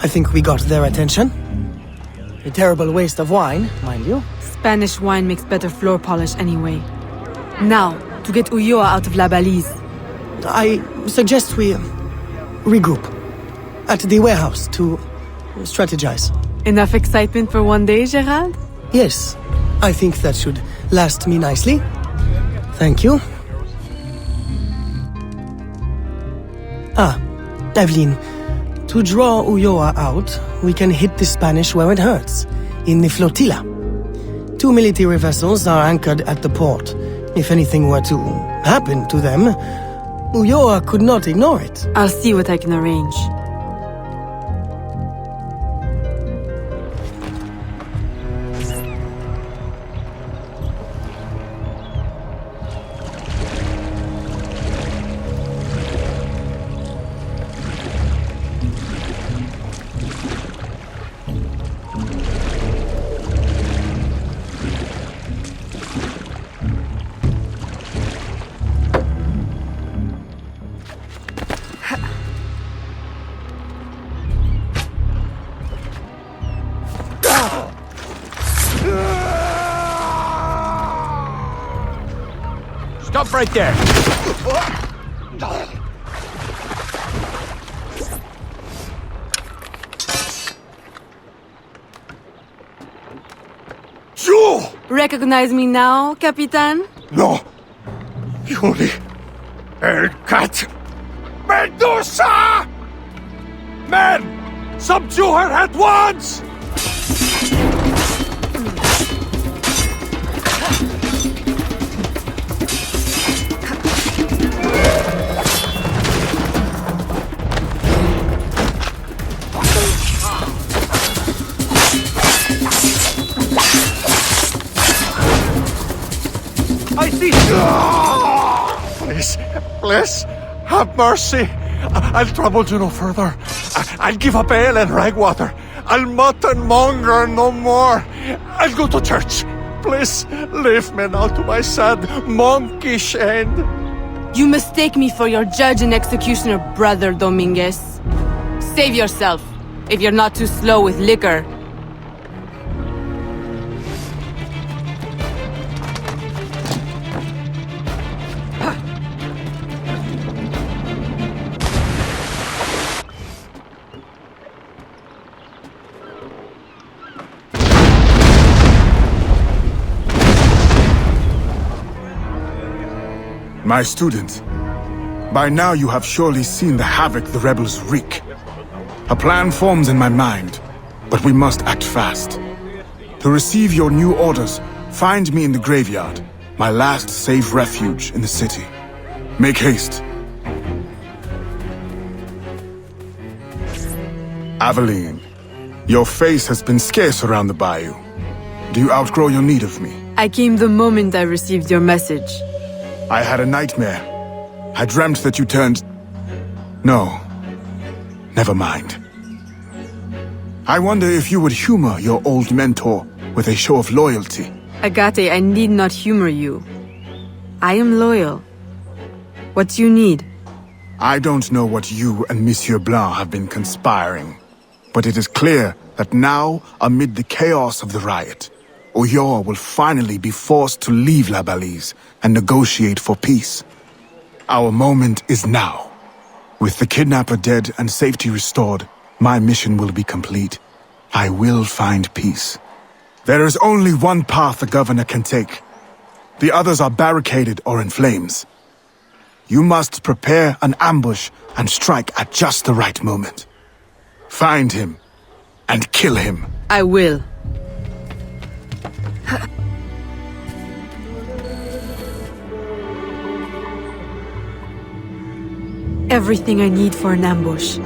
I think we got their attention. A terrible waste of wine, mind you. Spanish wine makes better floor polish anyway. Now, to get Ulloa out of La Balise. I suggest we regroup at the warehouse to strategize. Enough excitement for one day, Gerard? Yes, I think that should last me nicely. Thank you. Aveline, to draw Ulloa out, we can hit the Spanish where it hurts, in the flotilla. 2 military vessels are anchored at the port. If anything were to happen to them, Ulloa could not ignore it. I'll see what I can arrange. Stop right there! You! Recognize me now, Capitan? No. Yuri. El Cat. Medusa! Men! Subdue her at once! I see! Please, please, have mercy. I'll trouble you no further. I'll give up ale and ragwater. I'll mutton monger no more. I'll go to church. Please, leave me now to my sad, monkish end. You mistake me for your judge and executioner, Brother Dominguez. Save yourself, if you're not too slow with liquor. My student, by now you have surely seen the havoc the rebels wreak. A plan forms in my mind, but we must act fast. To receive your new orders, find me in the graveyard, my last safe refuge in the city. Make haste. Aveline, your face has been scarce around the bayou. Do you outgrow your need of me? I came the moment I received your message. I had a nightmare. I dreamt that you turned... No. Never mind. I wonder if you would humor your old mentor with a show of loyalty. Agate, I need not humor you. I am loyal. What do you need? I don't know what you and Monsieur Blanc have been conspiring, but it is clear that now, amid the chaos of the riot, Ulloa will finally be forced to leave La Balise and negotiate for peace. Our moment is now. With the kidnapper dead and safety restored, my mission will be complete. I will find peace. There is only one path the governor can take. The others are barricaded or in flames. You must prepare an ambush and strike at just the right moment. Find him and kill him. I will. Everything I need for an ambush.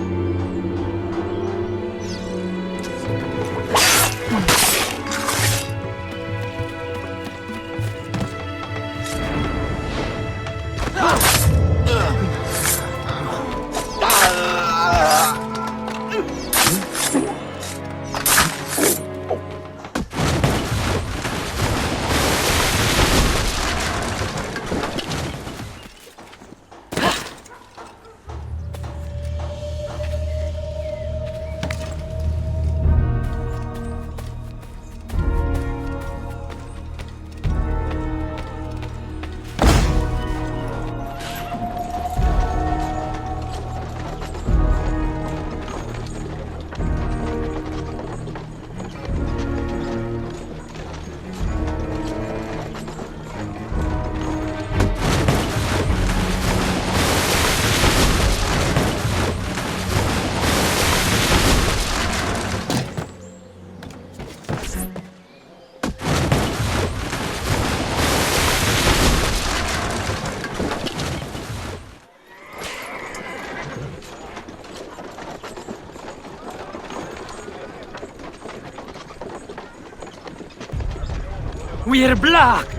We're blocked!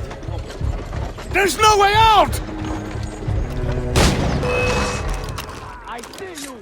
There's no way out! I see you!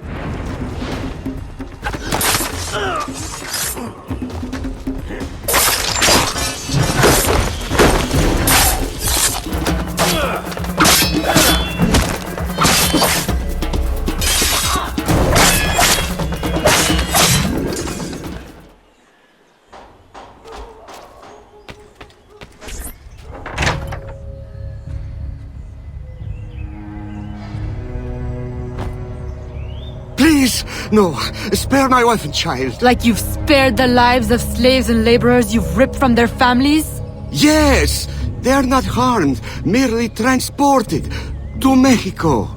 Please, no, spare my wife and child. Like you've spared the lives of slaves and laborers you've ripped from their families? Yes, they are not harmed, merely transported to Mexico.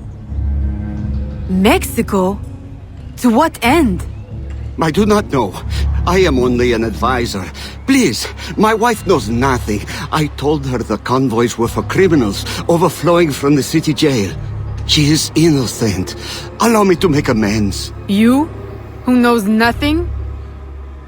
Mexico? To what end? I do not know. I am only an advisor. Please, my wife knows nothing. I told her the convoys were for criminals overflowing from the city jail. She is innocent. Allow me to make amends. You? Who knows nothing?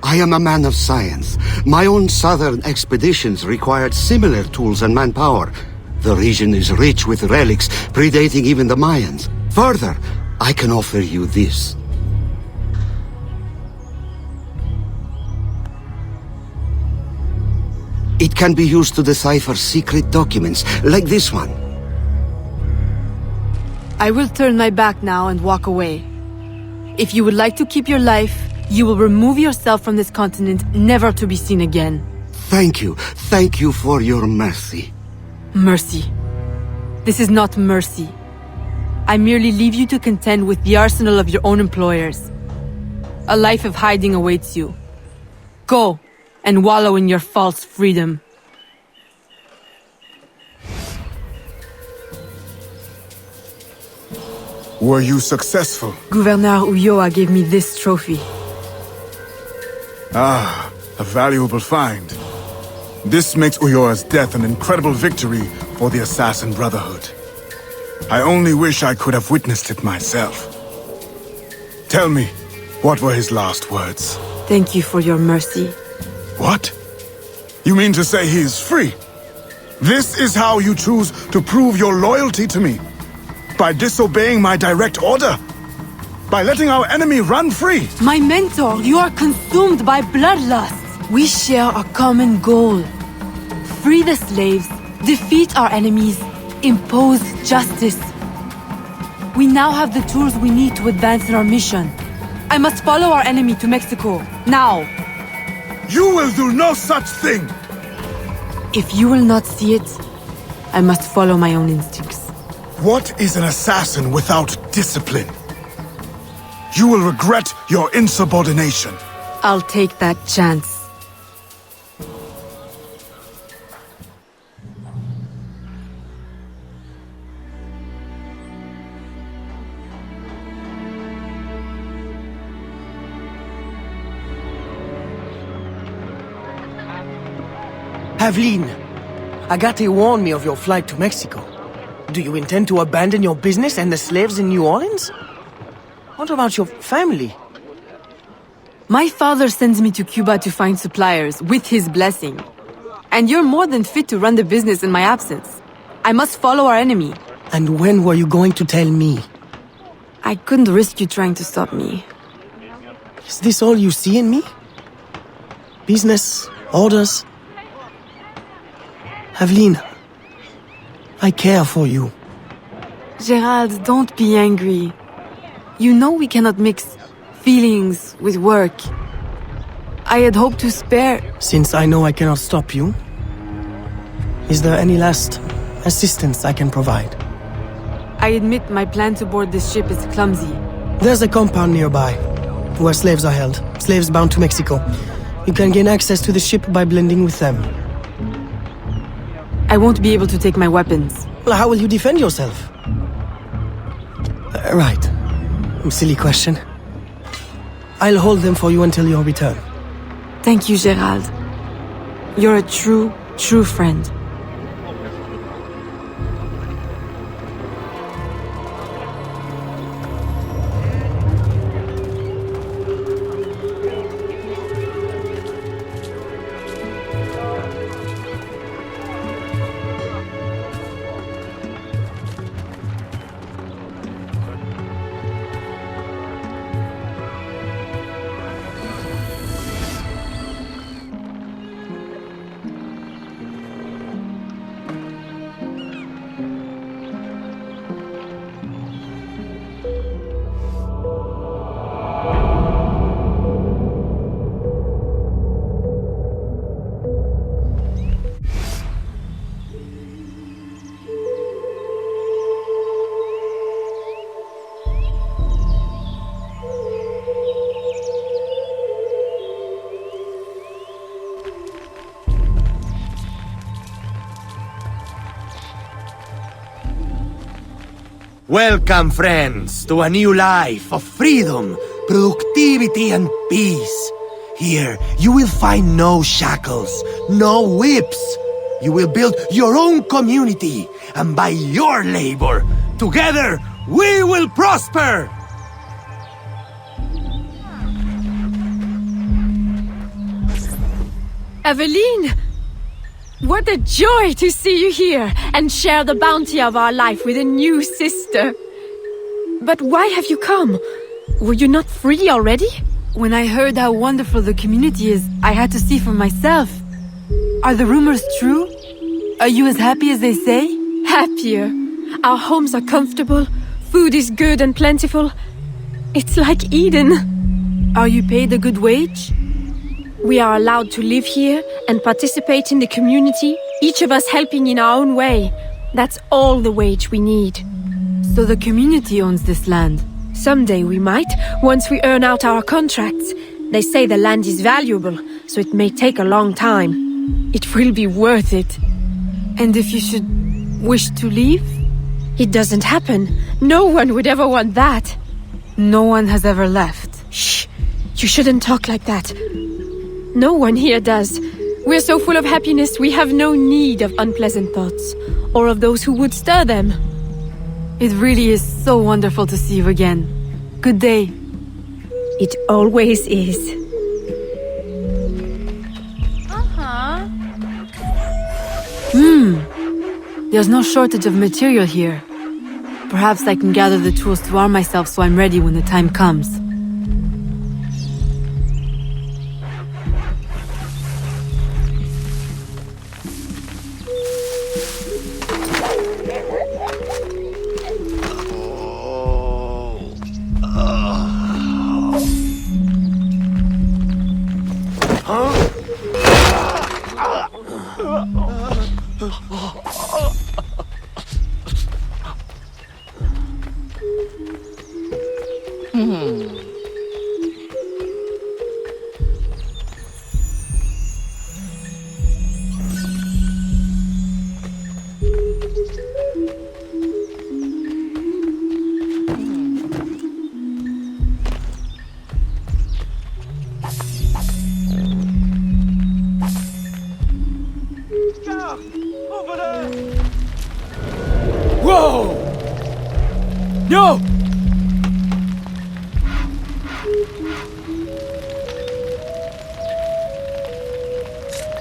I am a man of science. My own southern expeditions required similar tools and manpower. The region is rich with relics predating even the Mayans. Further, I can offer you this. It can be used to decipher secret documents, like this one. I will turn my back now and walk away. If you would like to keep your life, you will remove yourself from this continent, never to be seen again. Thank you. Thank you for your mercy. Mercy. This is not mercy. I merely leave you to contend with the arsenal of your own employers. A life of hiding awaits you. Go, and wallow in your false freedom. Were you successful? Gouverneur Ulloa gave me this trophy. Ah, a valuable find. This makes Ulloa's death an incredible victory for the Assassin Brotherhood. I only wish I could have witnessed it myself. Tell me, what were his last words? Thank you for your mercy. What? You mean to say he is free? This is how you choose to prove your loyalty to me? By disobeying my direct order? By letting our enemy run free? My mentor, you are consumed by bloodlust. We share a common goal. Free the slaves, defeat our enemies, impose justice. We now have the tools we need to advance in our mission. I must follow our enemy to Mexico, now. You will do no such thing! If you will not see it, I must follow my own instincts. What is an assassin without discipline? You will regret your insubordination. I'll take that chance. Aveline, Agate warned me of your flight to Mexico. Do you intend to abandon your business and the slaves in New Orleans? What about your family? My father sends me to Cuba to find suppliers, with his blessing. And you're more than fit to run the business in my absence. I must follow our enemy. And when were you going to tell me? I couldn't risk you trying to stop me. Is this all you see in me? Business, orders? Aveline, I care for you. Gerald, don't be angry. You know we cannot mix feelings with work. I had hoped to spare... Since I know I cannot stop you, is there any last assistance I can provide? I admit my plan to board this ship is clumsy. There's a compound nearby, where slaves are held. Slaves bound to Mexico. You can gain access to the ship by blending with them. I won't be able to take my weapons. Well, how will you defend yourself? Right. Silly question. I'll hold them for you until your return. Thank you, Gerald. You're a true friend. Welcome, friends, to a new life of freedom, productivity, and peace. Here, you will find no shackles, no whips. You will build your own community, and by your labor, together, we will prosper! Aveline! What a joy to see you here and share the bounty of our life with a new sister. But why have you come? Were you not free already? When I heard how wonderful the community is, I had to see for myself. Are the rumors true? Are you as happy as they say? Happier. Our homes are comfortable, food is good and plentiful. It's like Eden. Are you paid a good wage? We are allowed to live here and participate in the community, each of us helping in our own way. That's all the wage we need. So the community owns this land? Someday we might, once we earn out our contracts. They say the land is valuable, so it may take a long time. It will be worth it. And if you should wish to leave? It doesn't happen. No one would ever want that. No one has ever left. Shh! You shouldn't talk like that. No one here does. We're so full of happiness, we have no need of unpleasant thoughts, or of those who would stir them. It really is so wonderful to see you again. Good day. It always is. There's no shortage of material here. Perhaps I can gather the tools to arm myself so I'm ready when the time comes. Whoa! Yo!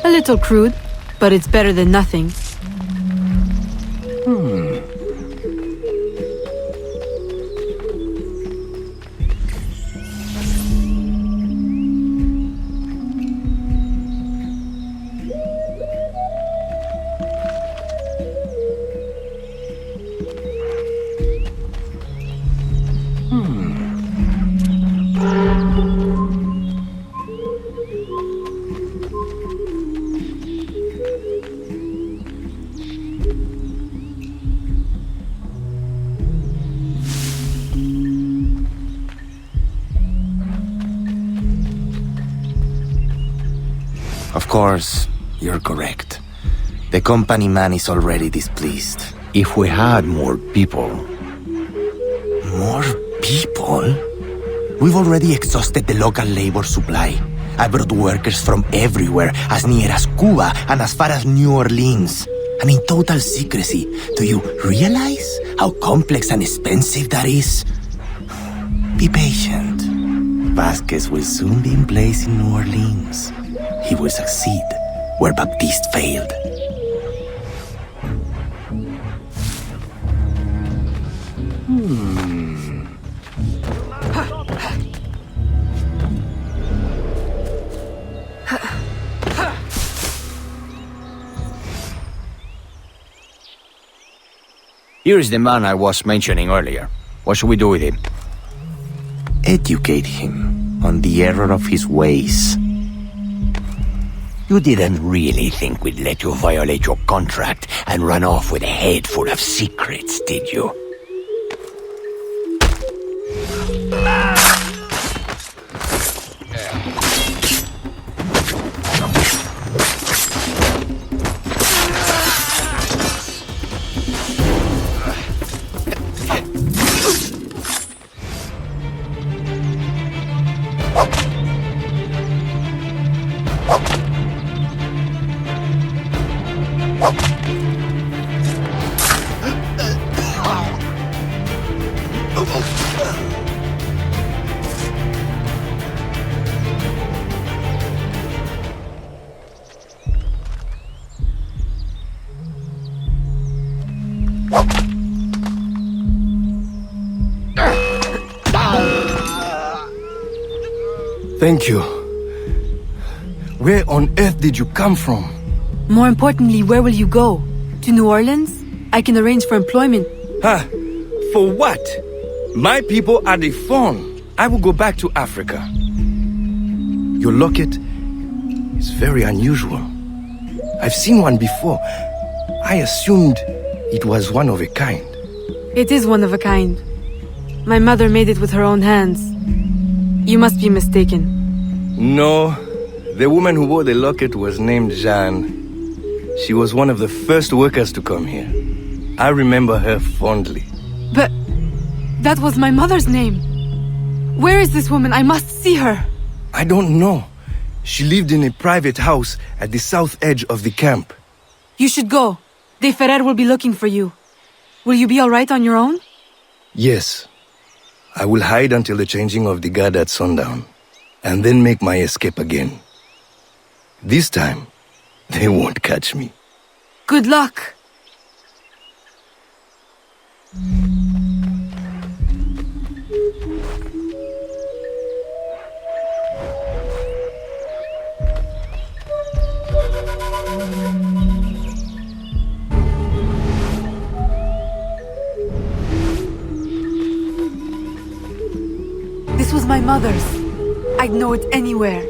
A little crude, but it's better than nothing. Of course, you're correct. The company man is already displeased. If we had more people... More people? We've already exhausted the local labor supply. I brought workers from everywhere, as near as Cuba and as far as New Orleans. And in total secrecy. Do you realize how complex and expensive that is? Be patient. Vasquez will soon be in place in New Orleans. He will succeed where Baptiste failed. Here is the man I was mentioning earlier. What should we do with him? Educate him on the error of his ways. You didn't really think we'd let you violate your contract and run off with a head full of secrets, did you? Thank you. Where on earth did you come from? More importantly, where will you go? To New Orleans? I can arrange for employment. Huh? For what? My people are the fawn. I will go back to Africa. Your locket is very unusual. I've seen one before. I assumed it was one of a kind. It is one of a kind. My mother made it with her own hands. You must be mistaken. No, the woman who wore the locket was named Jeanne. She was one of the first workers to come here. I remember her fondly. But that was my mother's name. Where is this woman? I must see her. I don't know. She lived in a private house at the south edge of the camp. You should go. De Ferrer will be looking for you. Will you be all right on your own? Yes. I will hide until the changing of the guard at sundown, and then make my escape again. This time, they won't catch me. Good luck. This was my mother's. I'd know it anywhere.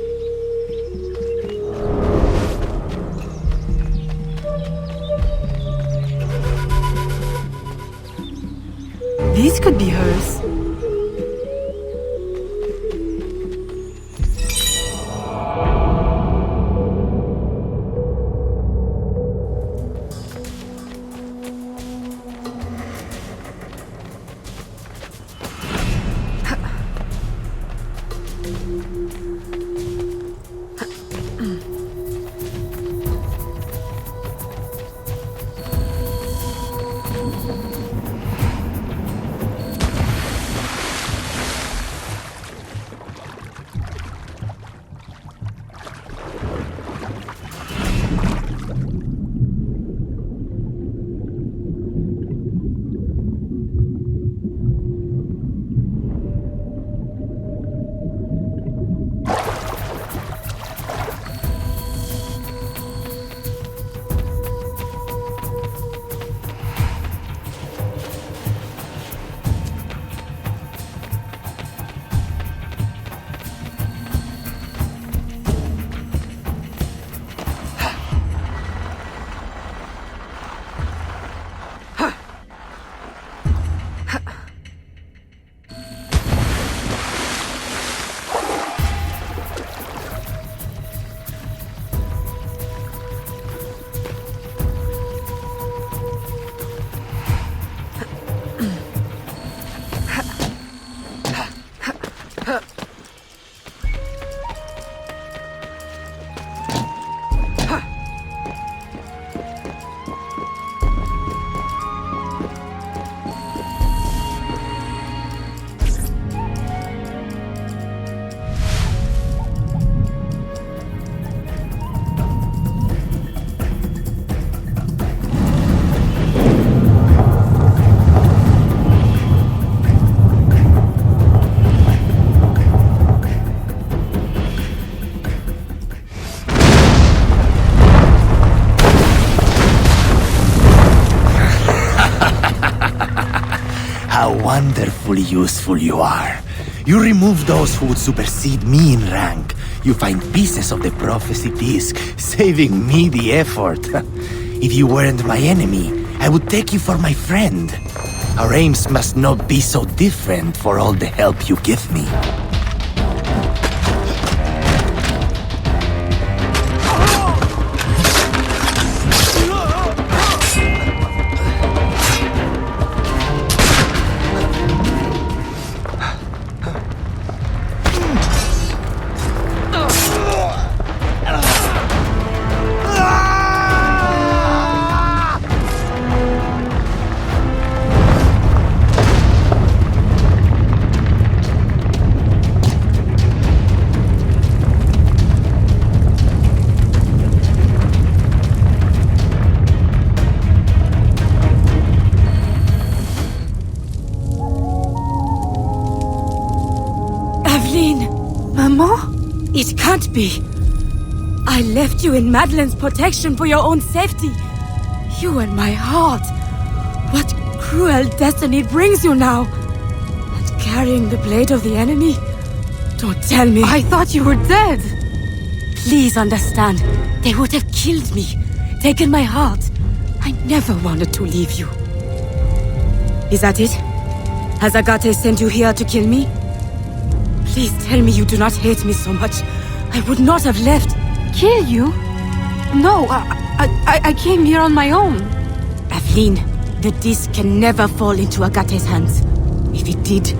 These could be hers. How wonderfully useful you are. You remove those who would supersede me in rank. You find pieces of the prophecy disc, saving me the effort. If you weren't my enemy, I would take you for my friend. Our aims must not be so different for all the help you give me. It can't be. I left you in Madeline's protection for your own safety. You and my heart. What cruel destiny brings you now? And carrying the blade of the enemy? Don't tell me. I thought you were dead. Please understand. They would have killed me, taken my heart. I never wanted to leave you. Is that it? Has Agate sent you here to kill me? Please tell me you do not hate me so much. I would not have left. Kill you? No, I came here on my own. Aveline, the disc can never fall into Agate's hands. If it did,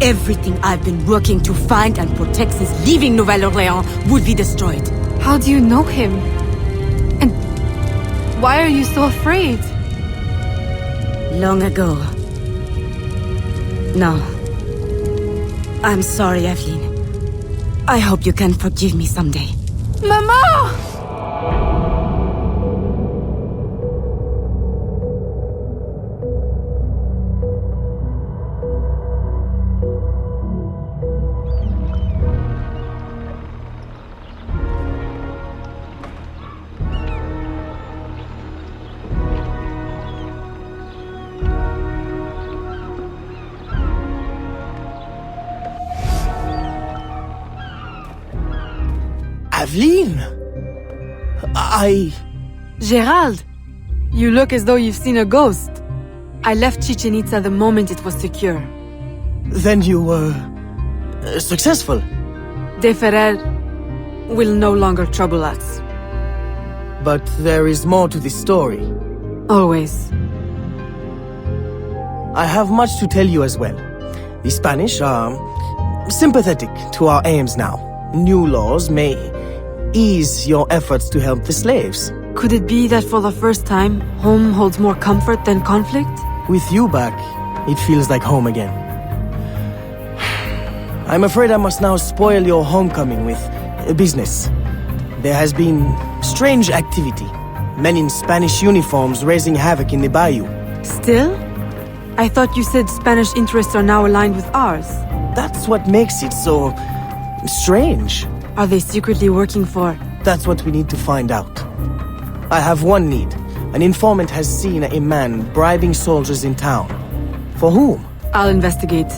everything I've been working to find and protect since leaving Nouvelle-Orléans would be destroyed. How do you know him? And why are you so afraid? Long ago. No. I'm sorry, Aveline. I hope you can forgive me someday. Mama! Aveline! Gerald! You look as though you've seen a ghost. I left Chichen Itza the moment it was secure. Then you were... successful? De Ferrer will no longer trouble us. But there is more to this story. Always. I have much to tell you as well. The Spanish are sympathetic to our aims now. New laws may ease your efforts to help the slaves. Could it be that for the first time, home holds more comfort than conflict? With you back, it feels like home again. I'm afraid I must now spoil your homecoming with business. There has been strange activity. Men in Spanish uniforms raising havoc in the bayou. Still? I thought you said Spanish interests are now aligned with ours. That's what makes it so... strange. Are they secretly working for? That's what we need to find out. I have one need. An informant has seen a man bribing soldiers in town. For whom? I'll investigate.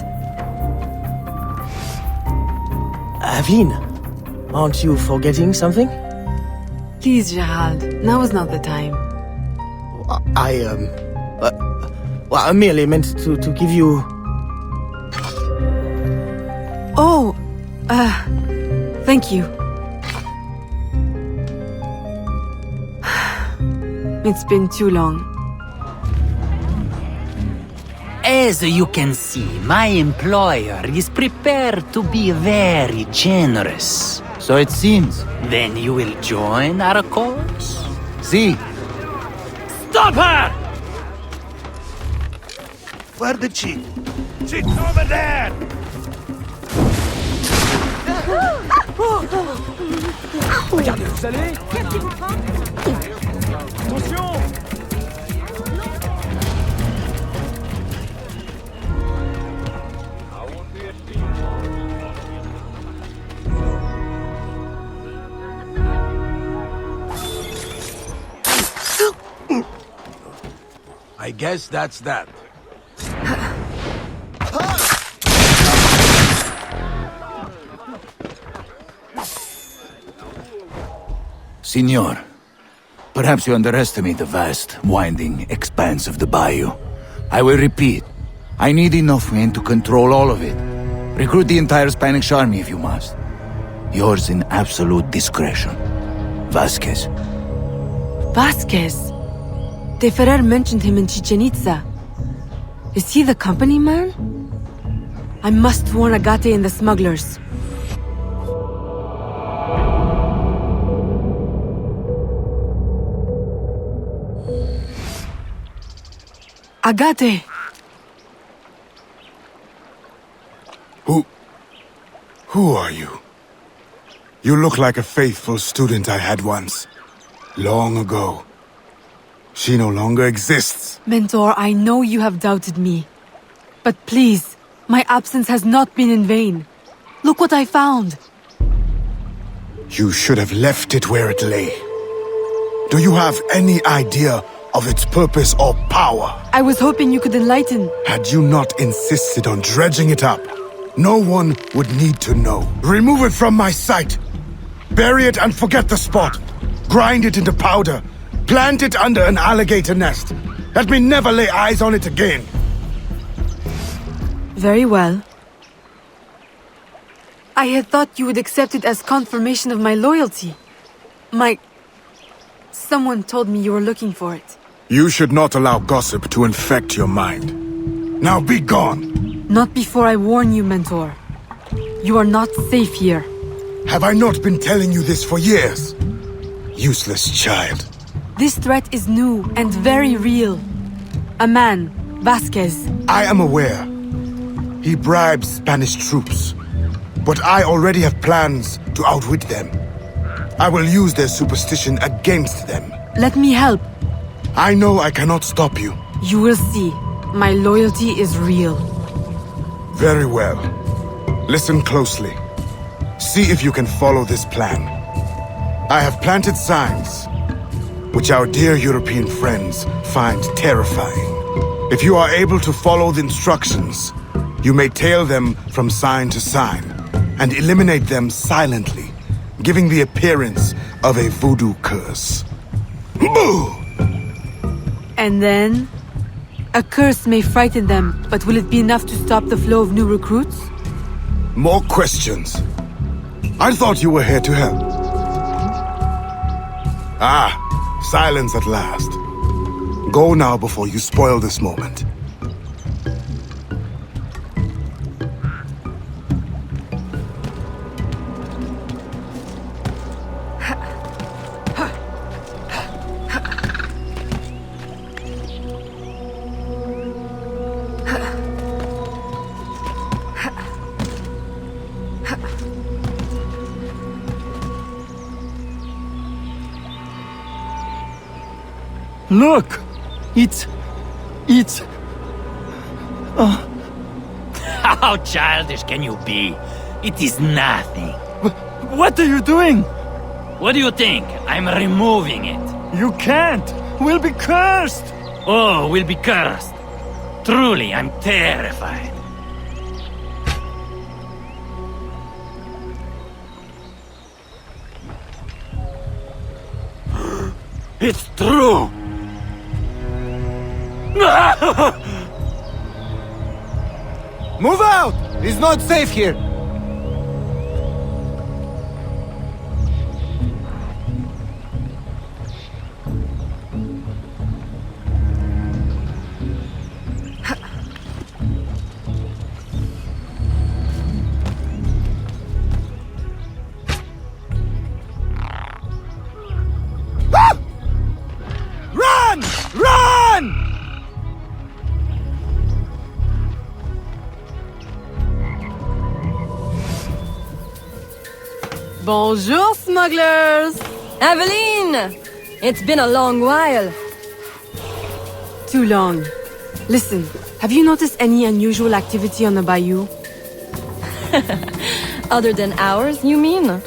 Aveline, aren't you forgetting something? Please, Gerald. Now is not the time. I merely meant to give you... Oh, thank you. It's been too long. As you can see, my employer is prepared to be very generous. So it seems. Then you will join our cause? See. Stop her! Where did she? She's over there! Regardez, vous allez? Attention! I guess that's that. Signor, perhaps you underestimate the vast, winding expanse of the bayou. I will repeat. I need enough men to control all of it. Recruit the entire Spanish army if you must. Yours in absolute discretion. Vasquez. Vasquez? De Ferrer mentioned him in Chichen Itza. Is he the company man? I must warn Agate and the smugglers. Agate! Who are you? You look like a faithful student I had once. Long ago. She no longer exists. Mentor, I know you have doubted me. But please, my absence has not been in vain. Look what I found. You should have left it where it lay. Do you have any idea of its purpose or power? I was hoping you could enlighten. Had you not insisted on dredging it up, no one would need to know. Remove it from my sight. Bury it and forget the spot. Grind it into powder. Plant it under an alligator nest. Let me never lay eyes on it again. Very well. I had thought you would accept it as confirmation of my loyalty. Someone told me you were looking for it. You should not allow gossip to infect your mind. Now be gone. Not before I warn you, Mentor. You are not safe here. Have I not been telling you this for years? Useless child. This threat is new and very real. A man, Vasquez. I am aware. He bribes Spanish troops. But I already have plans to outwit them. I will use their superstition against them. Let me help. I know I cannot stop you. You will see. My loyalty is real. Very well. Listen closely. See if you can follow this plan. I have planted signs, which our dear European friends find terrifying. If you are able to follow the instructions, you may tail them from sign to sign and eliminate them silently, giving the appearance of a voodoo curse. Boo! And then? A curse may frighten them, but will it be enough to stop the flow of new recruits? More questions. I thought you were here to help. Ah, silence at last. Go now before you spoil this moment. Look! It's... How childish can you be? It is nothing. What are you doing? What do you think? I'm removing it. You can't! We'll be cursed! Oh, we'll be cursed. Truly, I'm terrified. It's true! Move out! It's not safe here! Run! Run! Bonjour, smugglers! Aveline! It's been a long while. Too long. Listen, have you noticed any unusual activity on the bayou? Other than ours, you mean?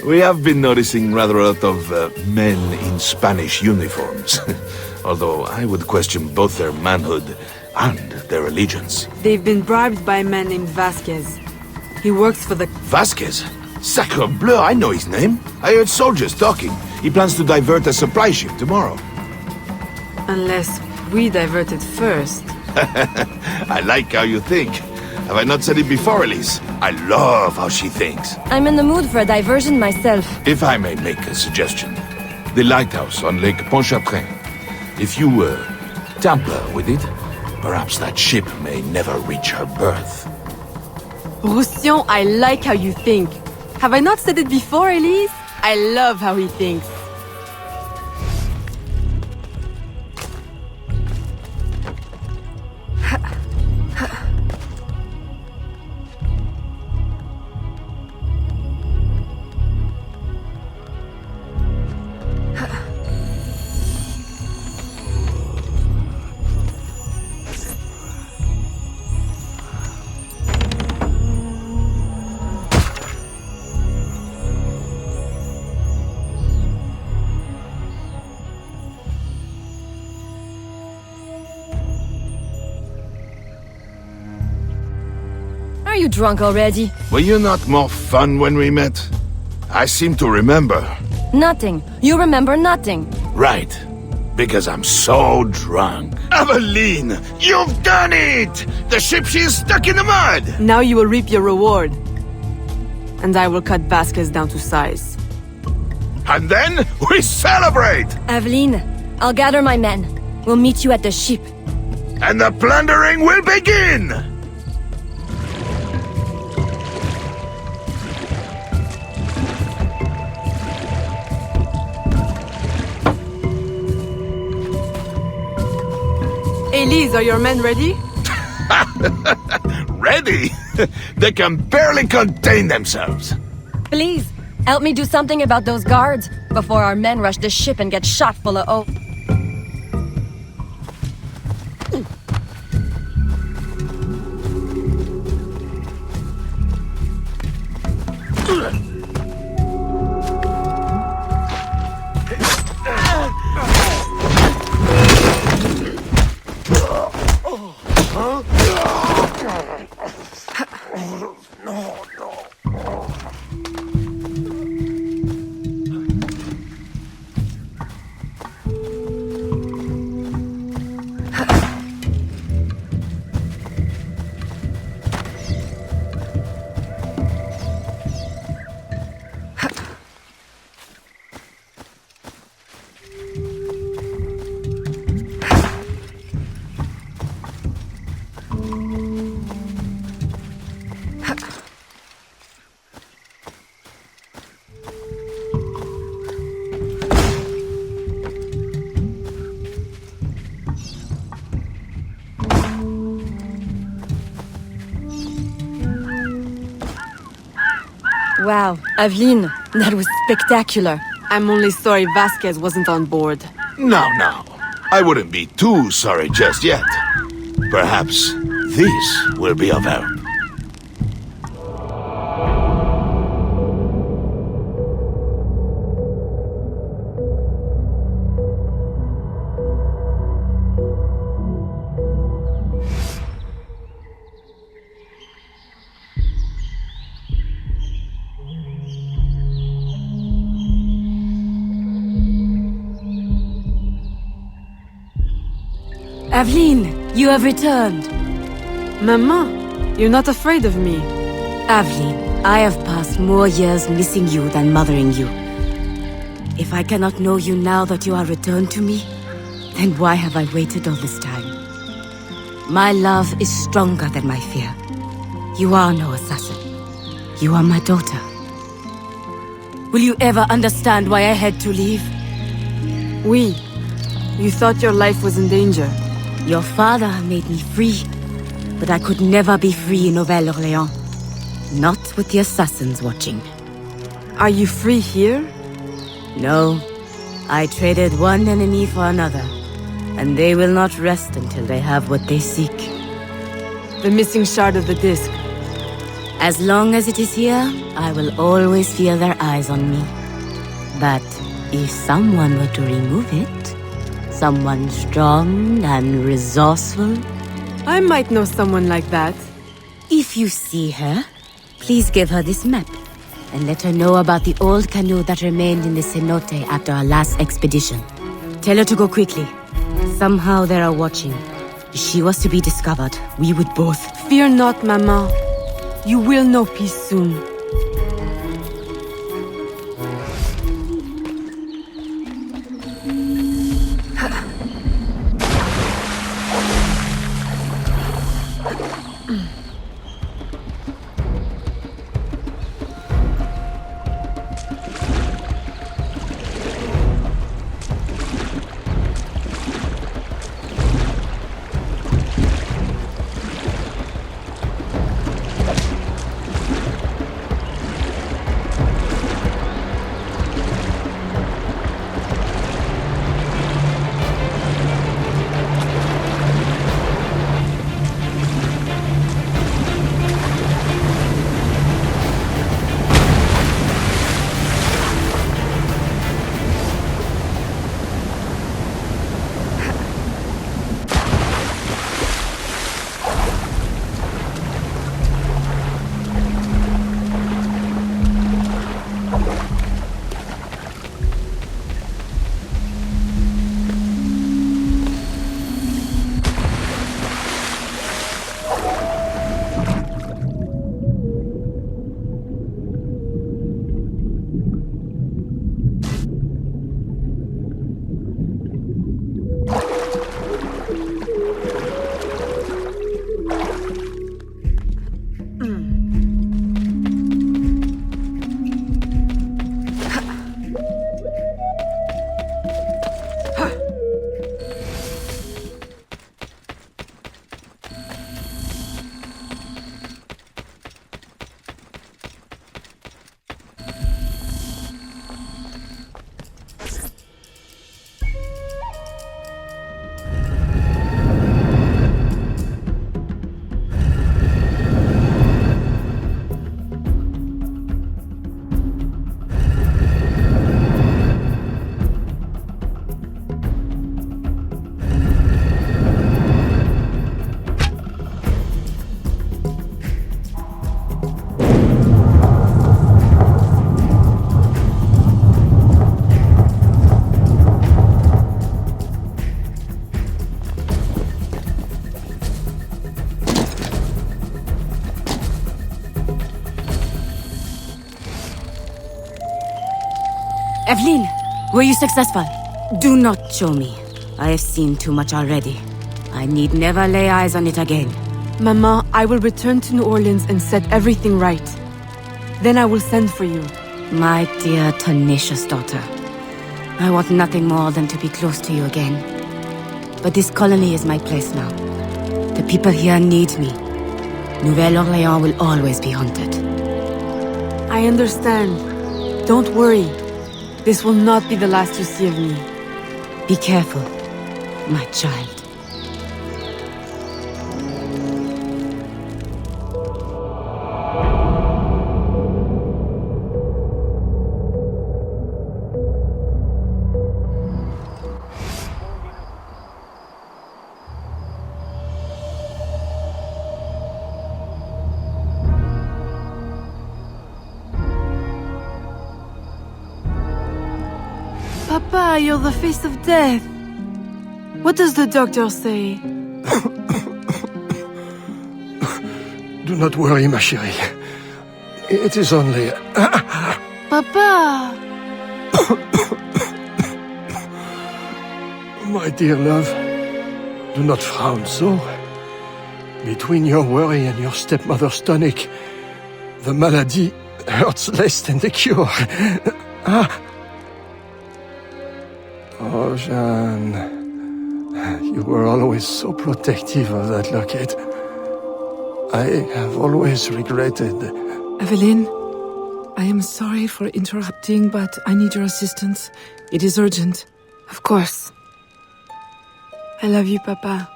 We have been noticing rather a lot of men in Spanish uniforms. Although I would question both their manhood and their allegiance. They've been bribed by a man named Vasquez. He works for the... Vasquez? Sacre bleu, I know his name. I heard soldiers talking. He plans to divert a supply ship tomorrow. Unless we divert it first. I like how you think. Have I not said it before, Elise? I love how she thinks. I'm in the mood for a diversion myself. If I may make a suggestion. The lighthouse on Lake Pontchartrain. If you, tamper with it, perhaps that ship may never reach her berth. Roussillon, I like how you think. Have I not said it before, Elise? I love how he thinks. you drunk already? Were you not more fun when we met? I seem to remember. Nothing. You remember nothing. Right. Because I'm so drunk. Aveline! You've done it! The ship, she's stuck in the mud! Now you will reap your reward. And I will cut Vasquez down to size. And then we celebrate! Aveline, I'll gather my men. We'll meet you at the ship. And the plundering will begin! Elise, are your men ready? Ready? They can barely contain themselves. Please, help me do something about those guards before our men rush the ship and get shot full of oath. Wow, Aveline, that was spectacular. I'm only sorry Vasquez wasn't on board. No. I wouldn't be too sorry just yet. Perhaps this will be of help. Aveline, you have returned. Maman, you're not afraid of me. Aveline, I have passed more years missing you than mothering you. If I cannot know you now that you are returned to me, then why have I waited all this time? My love is stronger than my fear. You are no assassin. You are my daughter. Will you ever understand why I had to leave? Oui. You thought your life was in danger. Your father made me free, but I could never be free in Nouvelle-Orléans. Not with the assassins watching. Are you free here? No. I traded one enemy for another, and they will not rest until they have what they seek. The missing shard of the disc. As long as it is here, I will always feel their eyes on me. But if someone were to remove it, someone strong and resourceful, I might know someone like that. If you see her, please give her this map, and let her know about the old canoe that remained in the cenote after our last expedition. Tell her to go quickly. Somehow they are watching. If she was to be discovered, we would both... Fear not, Maman. You will know peace soon. Aveline, were you successful? Do not show me. I have seen too much already. I need never lay eyes on it again. Mama, I will return to New Orleans and set everything right. Then I will send for you. My dear, tenacious daughter. I want nothing more than to be close to you again. But this colony is my place now. The people here need me. Nouvelle-Orléans will always be haunted. I understand. Don't worry. This will not be the last you see of me. Be careful, my child. Papa, you're the face of death. What does the doctor say? Do not worry, ma chérie. It is only... Papa! My dear love, do not frown so. Between your worry and your stepmother's tonic, the malady hurts less than the cure. Oh, Jeanne, you were always so protective of that locket. I have always regretted... Aveline, I am sorry for interrupting, but I need your assistance. It is urgent. Of course. I love you, Papa.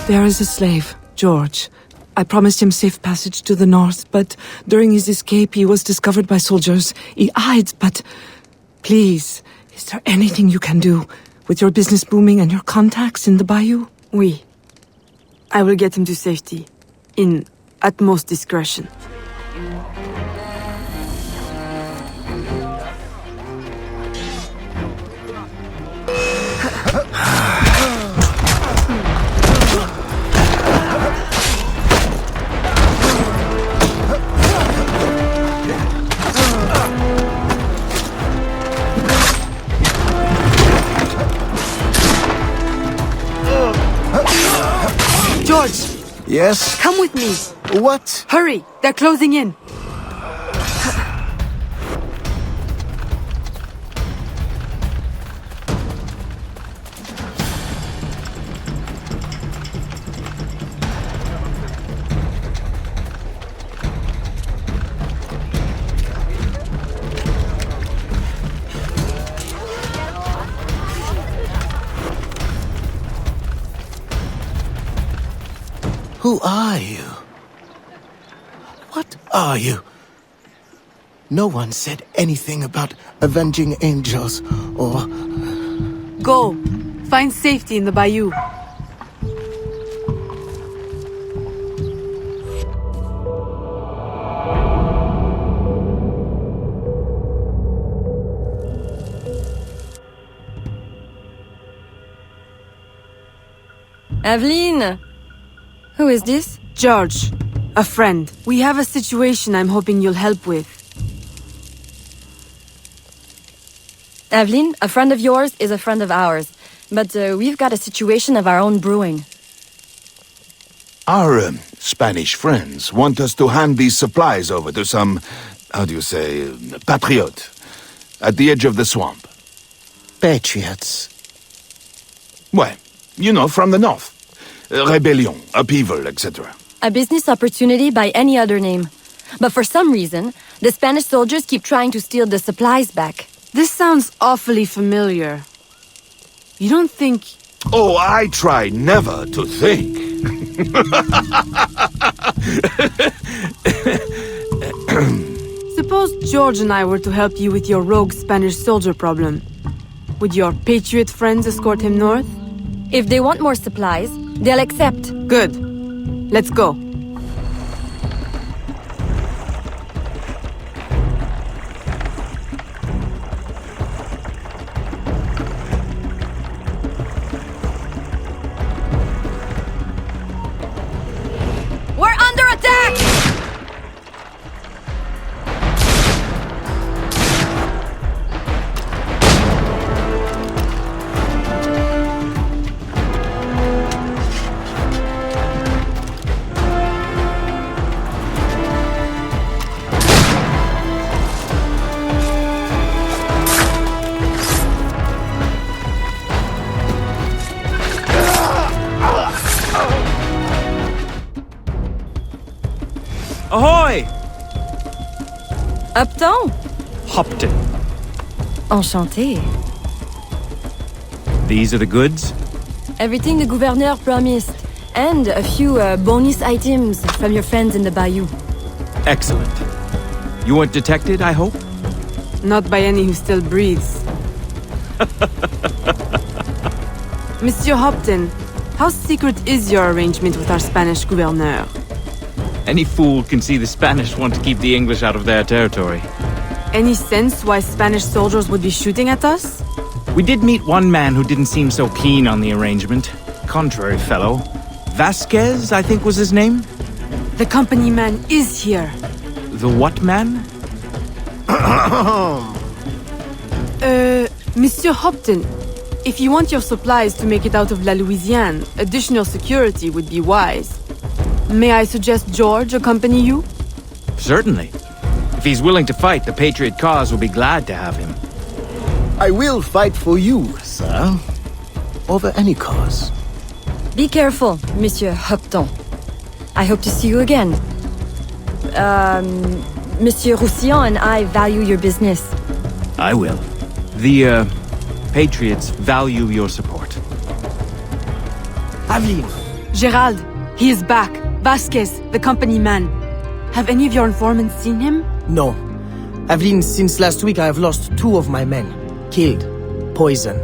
There is a slave, George. I promised him safe passage to the north, but during his escape he was discovered by soldiers. He hides, but... Please, is there anything you can do? With your business booming and your contacts in the bayou? Oui. I will get him to safety. In utmost discretion. Yes? Come with me. What? Hurry, they're closing in. Who are you? What are you? No one said anything about avenging angels, or... Go. Find safety in the bayou. Aveline! Who is this? George. A friend. We have a situation I'm hoping you'll help with. Aveline, a friend of yours is a friend of ours. But we've got a situation of our own brewing. Our Spanish friends want us to hand these supplies over to some, how do you say, patriot, at the edge of the swamp. Patriots? Well, you know, from the north. Rebellion, upheaval, etc. A business opportunity by any other name. But for some reason, the Spanish soldiers keep trying to steal the supplies back. This sounds awfully familiar. You don't think... Oh, I try never to think. Suppose George and I were to help you with your rogue Spanish soldier problem. Would your patriot friends escort him north? If they want more supplies, they'll accept. Good. Let's go. boy! Upton? Hopton. Enchanté. These are the goods? Everything the gouverneur promised. And a few bonus items from your friends in the bayou. Excellent. You weren't detected, I hope? Not by any who still breathes. Monsieur Hopton, how secret is your arrangement with our Spanish gouverneur? Any fool can see the Spanish want to keep the English out of their territory. Any sense why Spanish soldiers would be shooting at us? We did meet one man who didn't seem so keen on the arrangement. Contrary fellow. Vasquez, I think was his name? The company man is here. The what man? Monsieur Hopton, if you want your supplies to make it out of La Louisiane, additional security would be wise. May I suggest George accompany you? Certainly. If he's willing to fight, the Patriot cause will be glad to have him. I will fight for you, sir. Over any cause. Be careful, Monsieur Hopton. I hope to see you again. Monsieur Roussillon and I value your business. I will. The, Patriots value your support. Aveline. Gerald, he is back. Vasquez, the company man. Have any of your informants seen him? No. Aveline, since last week I have lost 2 of my men. Killed. Poison.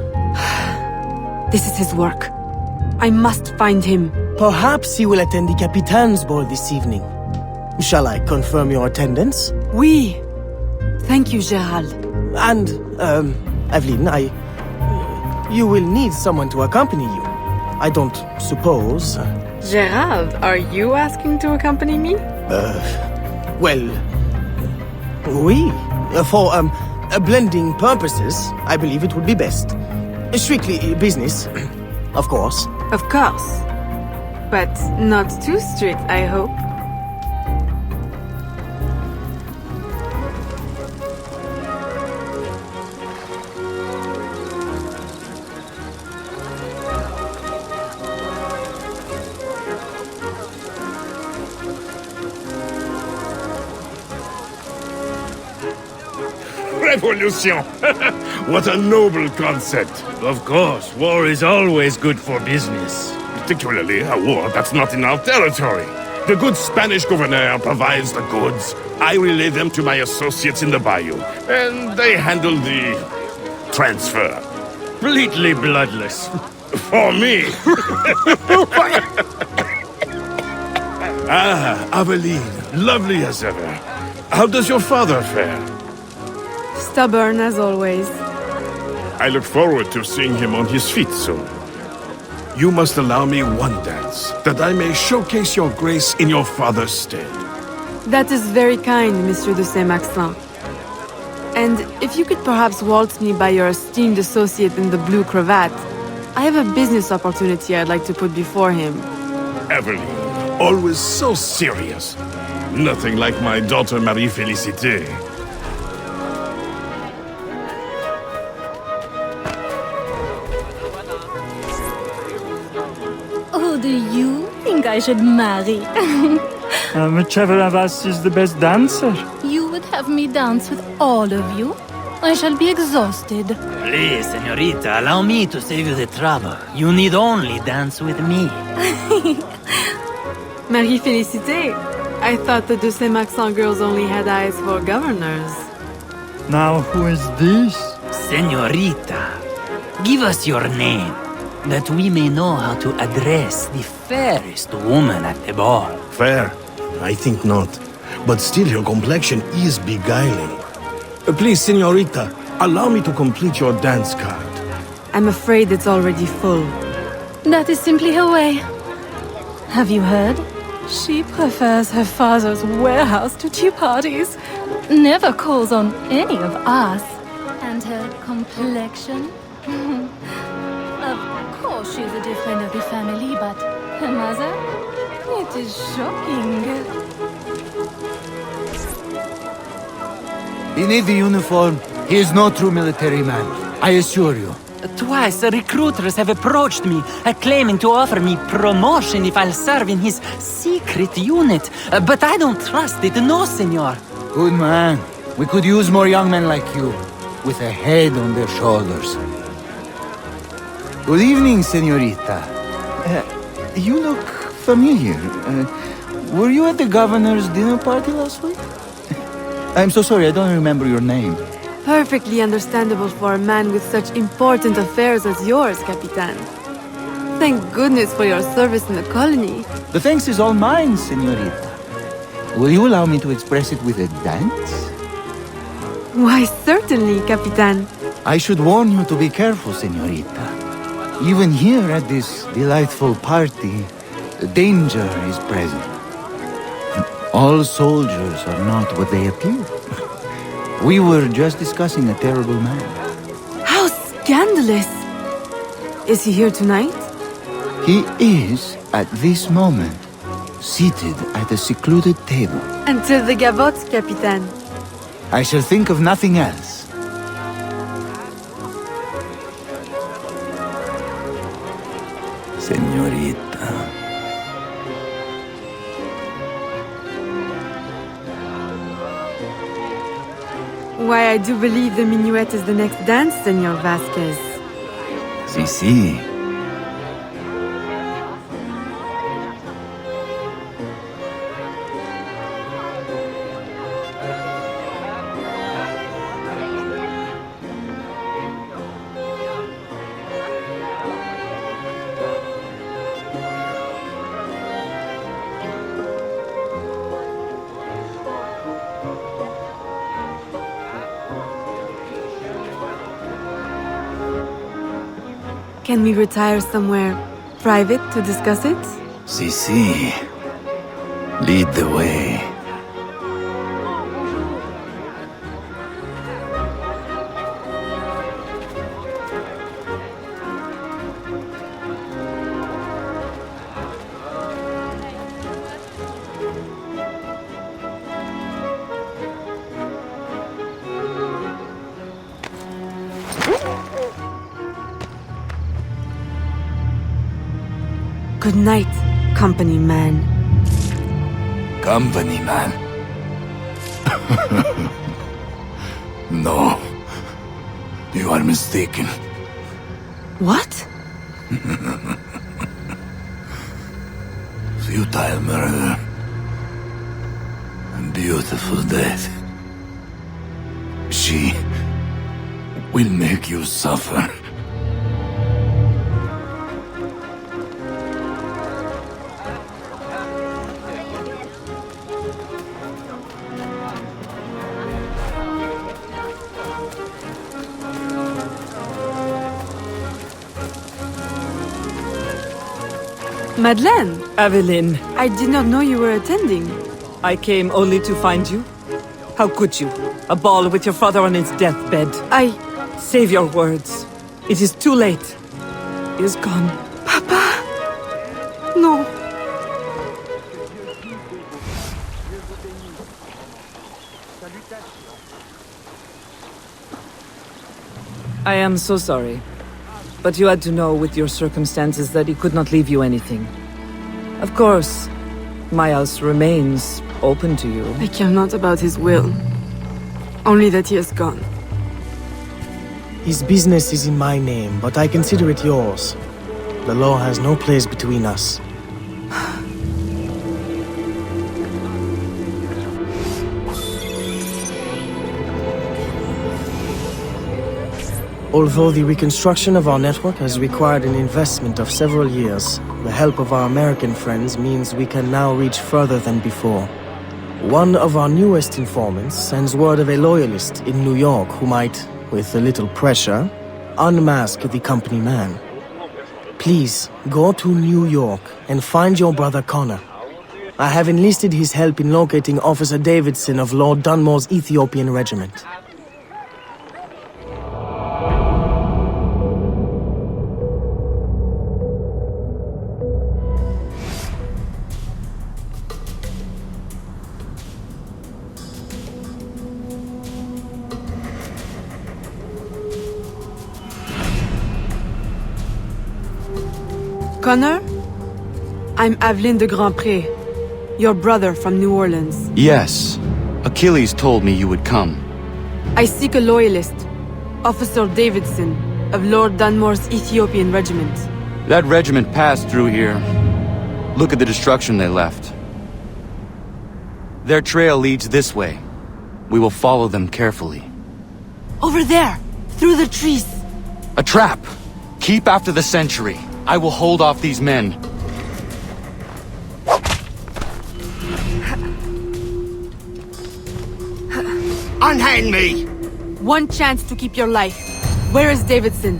This is his work. I must find him. Perhaps he will attend the Capitain's ball this evening. Shall I confirm your attendance? Oui. Thank you, Gerald. And, Aveline, you will need someone to accompany you. I don't suppose... Gerald, are you asking to accompany me? Well... Oui. For, blending purposes, I believe it would be best. Strictly business, of course. Of course. But not too strict, I hope. Revolution! What a noble concept! Of course, war is always good for business. Particularly a war that's not in our territory. The good Spanish governor provides the goods. I relay them to my associates in the bayou, and they handle the transfer. Completely bloodless. For me! Ah, Aveline, lovely as ever. How does your father fare? Stubborn as always. I look forward to seeing him on his feet soon. You must allow me one dance, that I may showcase your grace in your father's stead. That is very kind, Monsieur de Saint-Maxent. And if you could perhaps waltz me by your esteemed associate in the blue cravat, I have a business opportunity I'd like to put before him. Aveline, always so serious. Nothing like my daughter Marie-Félicité. Who do you think I should marry? Whichever of us is the best dancer. You would have me dance with all of you? I shall be exhausted. Please, señorita, allow me to save you the trouble. You need only dance with me. Marie-Félicité, I thought the de Saint-Maxent girls only had eyes for governors. Now who is this? Señorita, give us your name, that we may know how to address the fairest woman at the ball. Fair? I think not. But still, your complexion is beguiling. Please, señorita, allow me to complete your dance card. I'm afraid it's already full. That is simply her way. Have you heard? She prefers her father's warehouse to tea parties. Never calls on any of us. And her complexion? Of course she's a dear friend of the family, but her mother? It is shocking. Beneath the uniform, he is no true military man, I assure you. Twice, recruiters have approached me, claiming to offer me promotion if I'll serve in his secret unit. But I don't trust it, no, senor. Good man. We could use more young men like you, with a head on their shoulders. Good evening, senorita. You look familiar. Were you at the governor's dinner party last week? I'm so sorry, I don't remember your name. Perfectly understandable for a man with such important affairs as yours, Capitan. Thank goodness for your service in the colony. The thanks is all mine, senorita. Will you allow me to express it with a dance? Why, certainly, Capitan. I should warn you to be careful, senorita. Even here at this delightful party, danger is present. All soldiers are not what they appear. We were just discussing a terrible man. How scandalous! Is he here tonight? He is, at this moment, seated at a secluded table. Until the gavotte, Capitan. I shall think of nothing else. Señorita. Why, I do believe the minuet is the next dance, Senor Vasquez. Sí. Can we retire somewhere private to discuss it? Sí. Lead the way. Good night, company man. Company man? No. You are mistaken. What? Futile murder. A beautiful death. She will make you suffer. Madeleine! Aveline. I did not know you were attending. I came only to find you. How could you? A ball with your father on his deathbed. Save your words. It is too late. He is gone. Papa! No. I am so sorry. But you had to know with your circumstances that he could not leave you anything. Of course, my house remains open to you. I care not about his will. Only that he is gone. His business is in my name, but I consider it yours. The law has no place between us. Although the reconstruction of our network has required an investment of several years, the help of our American friends means we can now reach further than before. One of our newest informants sends word of a loyalist in New York who might, with a little pressure, unmask the company man. Please, go to New York and find your brother Connor. I have enlisted his help in locating Officer Davidson of Lord Dunmore's Ethiopian regiment. Connor? I'm Aveline de Grandpré, your brother from New Orleans. Yes. Achilles told me you would come. I seek a loyalist, Officer Davidson, of Lord Dunmore's Ethiopian regiment. That regiment passed through here. Look at the destruction they left. Their trail leads this way. We will follow them carefully. Over there! Through the trees! A trap! Keep after the sentry. I will hold off these men. Unhand me! One chance to keep your life. Where is Davidson?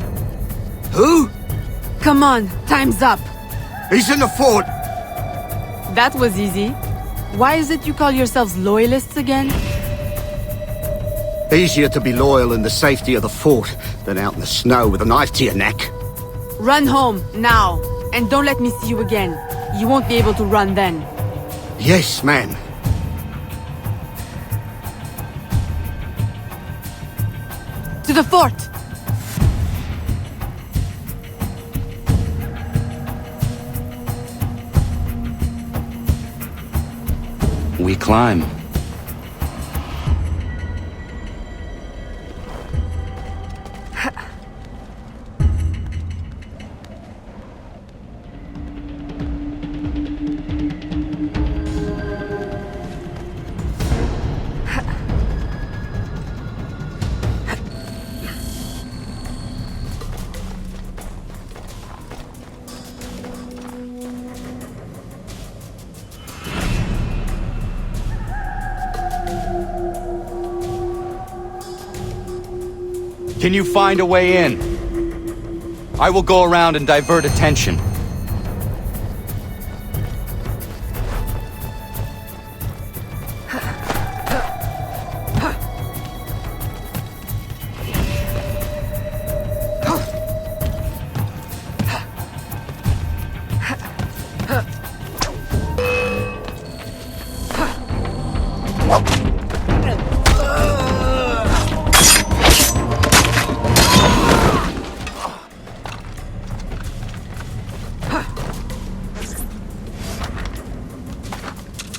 Who? Come on, time's up. He's in the fort. That was easy. Why is it you call yourselves loyalists again? Easier to be loyal in the safety of the fort than out in the snow with a knife to your neck. Run home, now. And don't let me see you again. You won't be able to run then. Yes, ma'am. To the fort! We climb. Can you find a way in? I will go around and divert attention.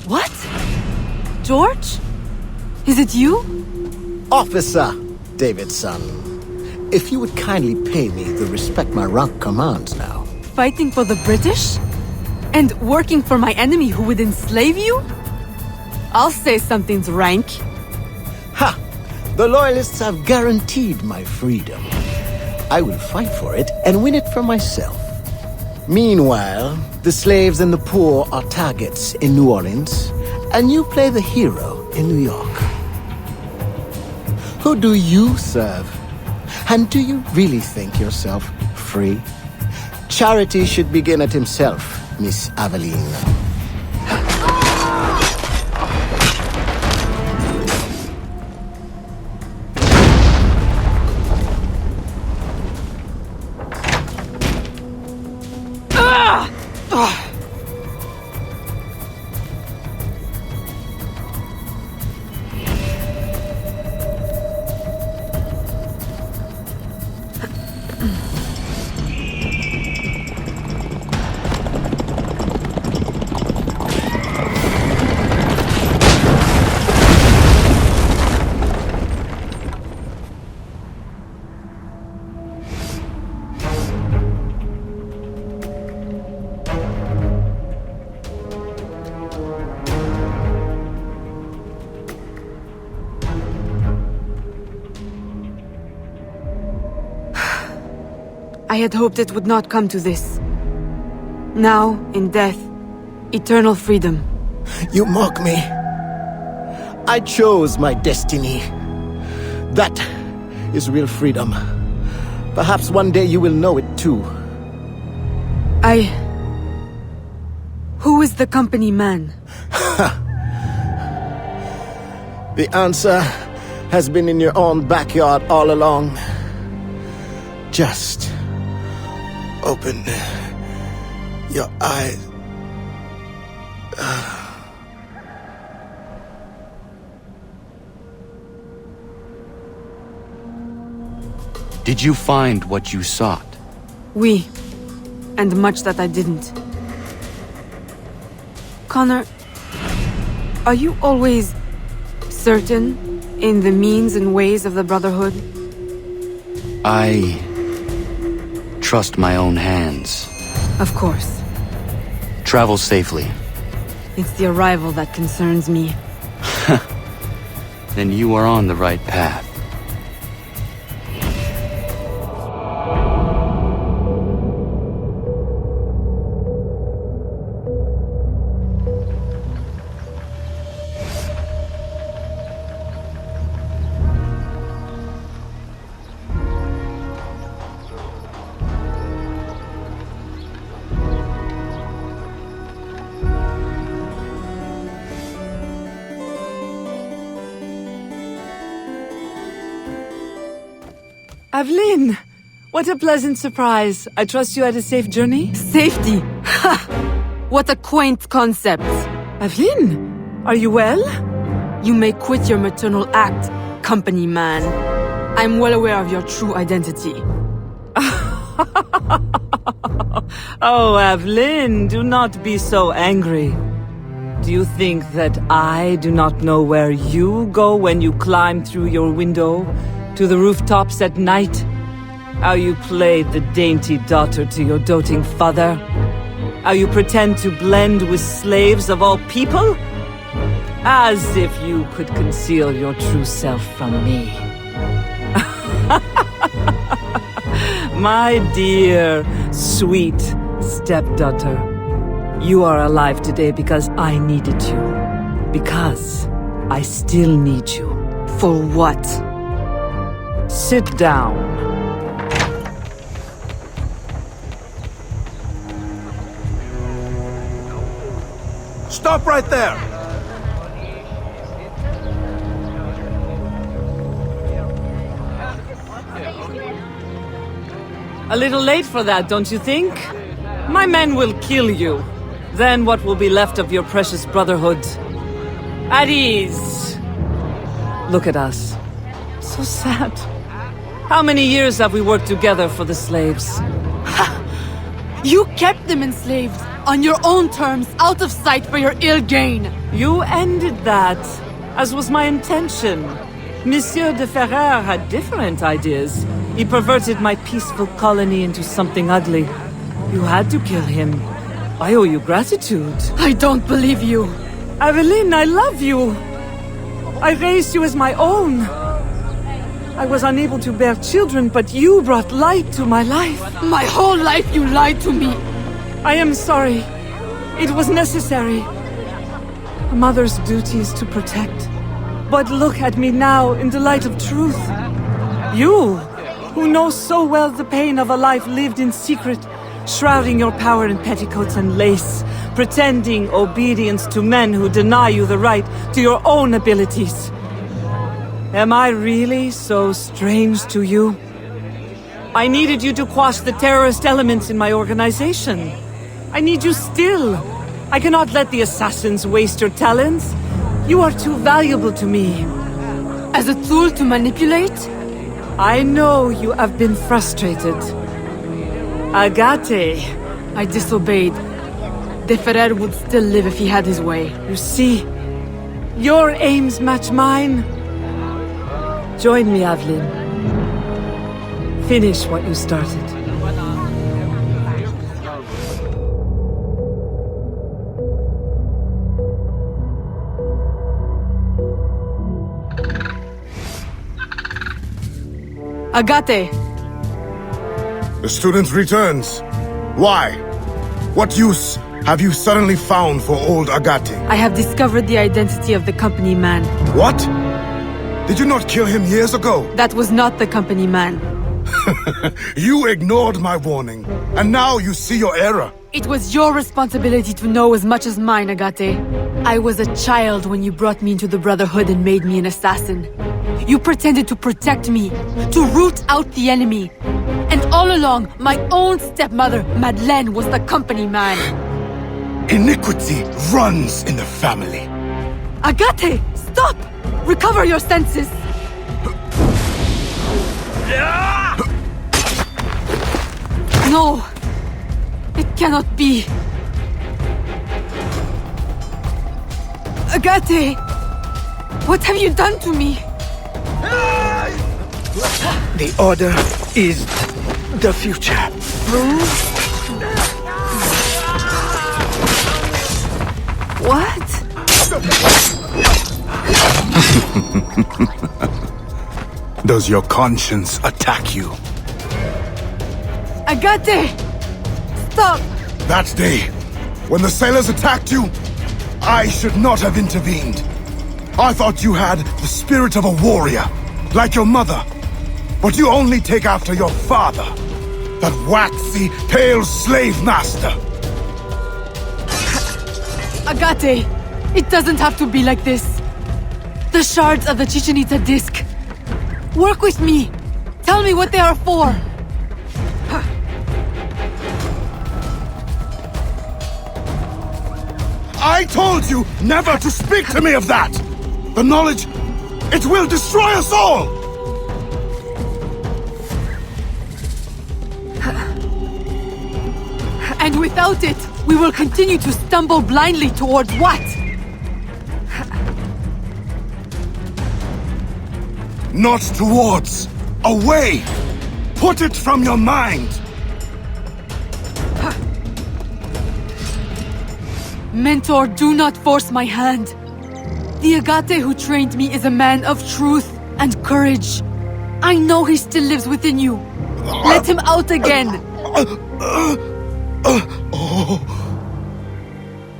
What? George? Is it you? Officer Davidson, if you would kindly pay me the respect my rank commands now. Fighting for the British? And working for my enemy who would enslave you? I'll say something's rank. Ha! The Loyalists have guaranteed my freedom. I will fight for it and win it for myself. Meanwhile, the slaves and the poor are targets in New Orleans, and you play the hero in New York. Who do you serve? And do you really think yourself free? Charity should begin at himself, Miss Aveline. I had hoped it would not come to this. Now, in death, eternal freedom. You mock me. I chose my destiny. That is real freedom. Perhaps one day you will know it too. Who is the company man? The answer has been in your own backyard all along. Just open your eyes. Did you find what you sought? Oui. and much that I didn't. Connor, are you always certain in the means and ways of the Brotherhood? I trust my own hands. Of course. Travel safely. It's the arrival that concerns me. Then you are on the right path. Aveline! What a pleasant surprise. I trust you had a safe journey? Safety? Ha! What a quaint concept. Aveline, are you well? You may quit your maternal act, company man. I'm well aware of your true identity. Oh, Aveline, do not be so angry. Do you think that I do not know where you go when you climb through your window to the rooftops at night? How you played the dainty daughter to your doting father? How you pretend to blend with slaves of all people? As if you could conceal your true self from me. My dear, sweet stepdaughter, you are alive today because I needed you. Because I still need you. For what? Sit down. Stop right there! A little late for that, don't you think? My men will kill you. Then what will be left of your precious brotherhood? At ease. Look at us. So sad. How many years have we worked together for the slaves? You kept them enslaved, on your own terms, out of sight for your ill gain. You ended that, as was my intention. Monsieur de Ferrer had different ideas. He perverted my peaceful colony into something ugly. You had to kill him. I owe you gratitude. I don't believe you. Aveline, I love you. I raised you as my own. I was unable to bear children, but you brought light to my life. My whole life you lied to me. I am sorry. It was necessary. A mother's duty is to protect. But look at me now in the light of truth. You, who know so well the pain of a life lived in secret, shrouding your power in petticoats and lace, pretending obedience to men who deny you the right to your own abilities. Am I really so strange to you? I needed you to quash the terrorist elements in my organization. I need you still. I cannot let the assassins waste your talents. You are too valuable to me. As a tool to manipulate? I know you have been frustrated. Agate. I disobeyed. De Ferrer would still live if he had his way. You see, your aims match mine. Join me, Aveline. Finish what you started. Agate! The student returns. Why? What use have you suddenly found for old Agate? I have discovered the identity of the company man. What? Did you not kill him years ago? That was not the company man. You ignored my warning, and now you see your error. It was your responsibility to know as much as mine, Agate. I was a child when you brought me into the Brotherhood and made me an assassin. You pretended to protect me, to root out the enemy. And all along, my own stepmother, Madeleine, was the company man. Iniquity runs in the family. Agate, stop! Recover your senses! No! It cannot be! Agate! What have you done to me? The Order is the future. What? Does your conscience attack you? Agate! Stop! That day, when the sailors attacked you, I should not have intervened. I thought you had the spirit of a warrior, like your mother. But you only take after your father, that waxy, pale slave master. Agate! It doesn't have to be like this. The shards of the Chichen Itza disc. Work with me. Tell me what they are for. I told you never to speak to me of that! The knowledge, it will destroy us all! And without it, we will continue to stumble blindly towards what? Not towards. Away! Put it from your mind! Mentor, do not force my hand. The Agate who trained me is a man of truth and courage. I know he still lives within you. Let him out again!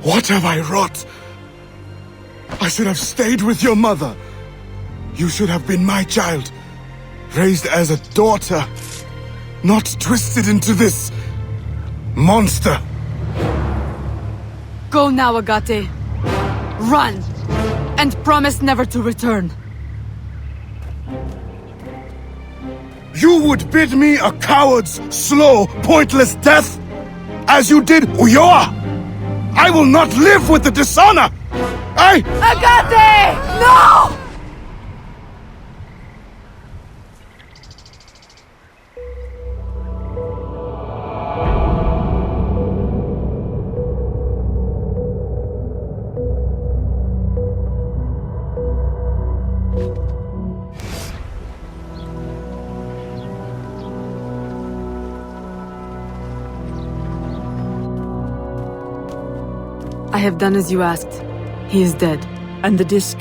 What have I wrought? I should have stayed with your mother. You should have been my child, raised as a daughter, not twisted into this monster. Go now, Agate. Run! And promise never to return. You would bid me a coward's slow, pointless death? As you did Ulloa? I will not live with the dishonor! Agate! No! I have done as you asked. He is dead. And the disc?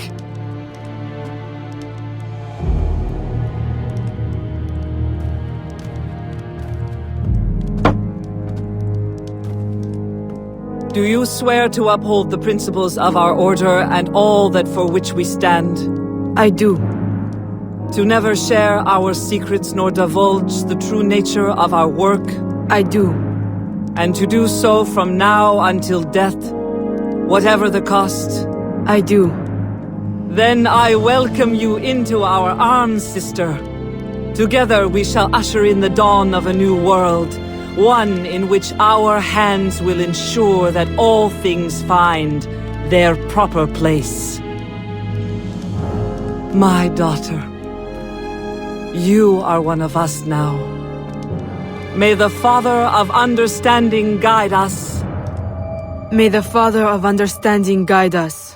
Do you swear to uphold the principles of our order and all that for which we stand? I do. To never share our secrets nor divulge the true nature of our work? I do. And to do so from now until death, whatever the cost? I do. Then I welcome you into our arms, sister. Together we shall usher in the dawn of a new world, one in which our hands will ensure that all things find their proper place. My daughter, you are one of us now. May the Father of Understanding guide us. May the Father of Understanding guide us.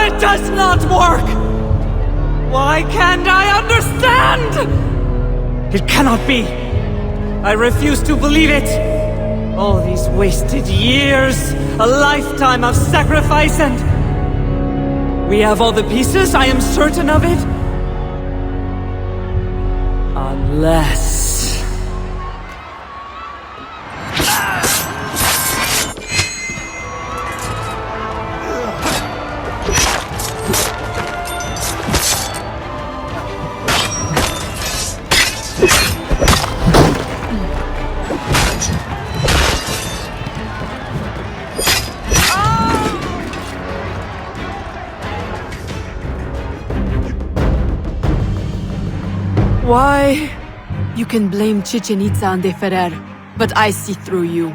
It does not work! Why can't I understand? It cannot be. I refuse to believe it. All these wasted years, a lifetime of sacrifice, and... We have all the pieces, I am certain of it. Unless... Why? You can blame Chichen Itza and De Ferrer, but I see through you.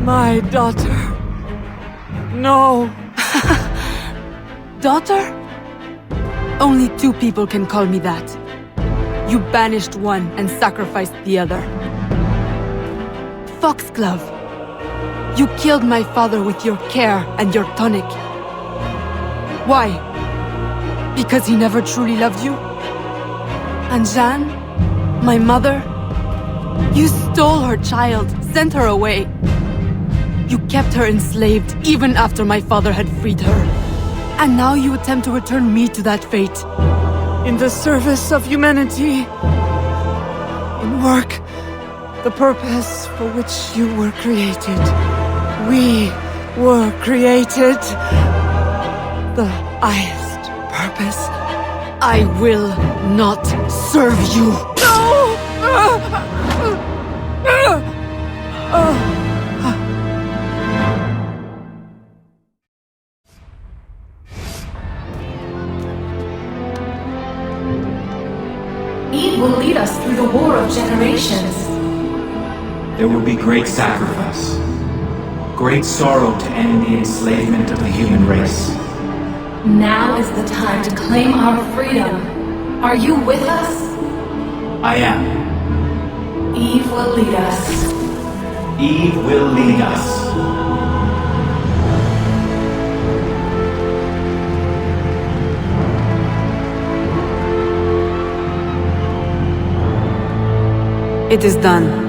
My daughter. No. Daughter? Only 2 people can call me that. You banished one and sacrificed the other. Foxglove. You killed my father with your care and your tonic. Why? Because he never truly loved you? And Jeanne? My mother? You stole her child, sent her away. You kept her enslaved even after my father had freed her. And now you attempt to return me to that fate. In the service of humanity. In work. The purpose for which you were created. We were created. The highest purpose. I will not serve you. Eve will lead us through the war of generations. There will be great sacrifice. Great sorrow to end the enslavement of the human race. Now is the time to claim our freedom. Are you with us? I am. Eve will lead us. Eve will lead us. It is done.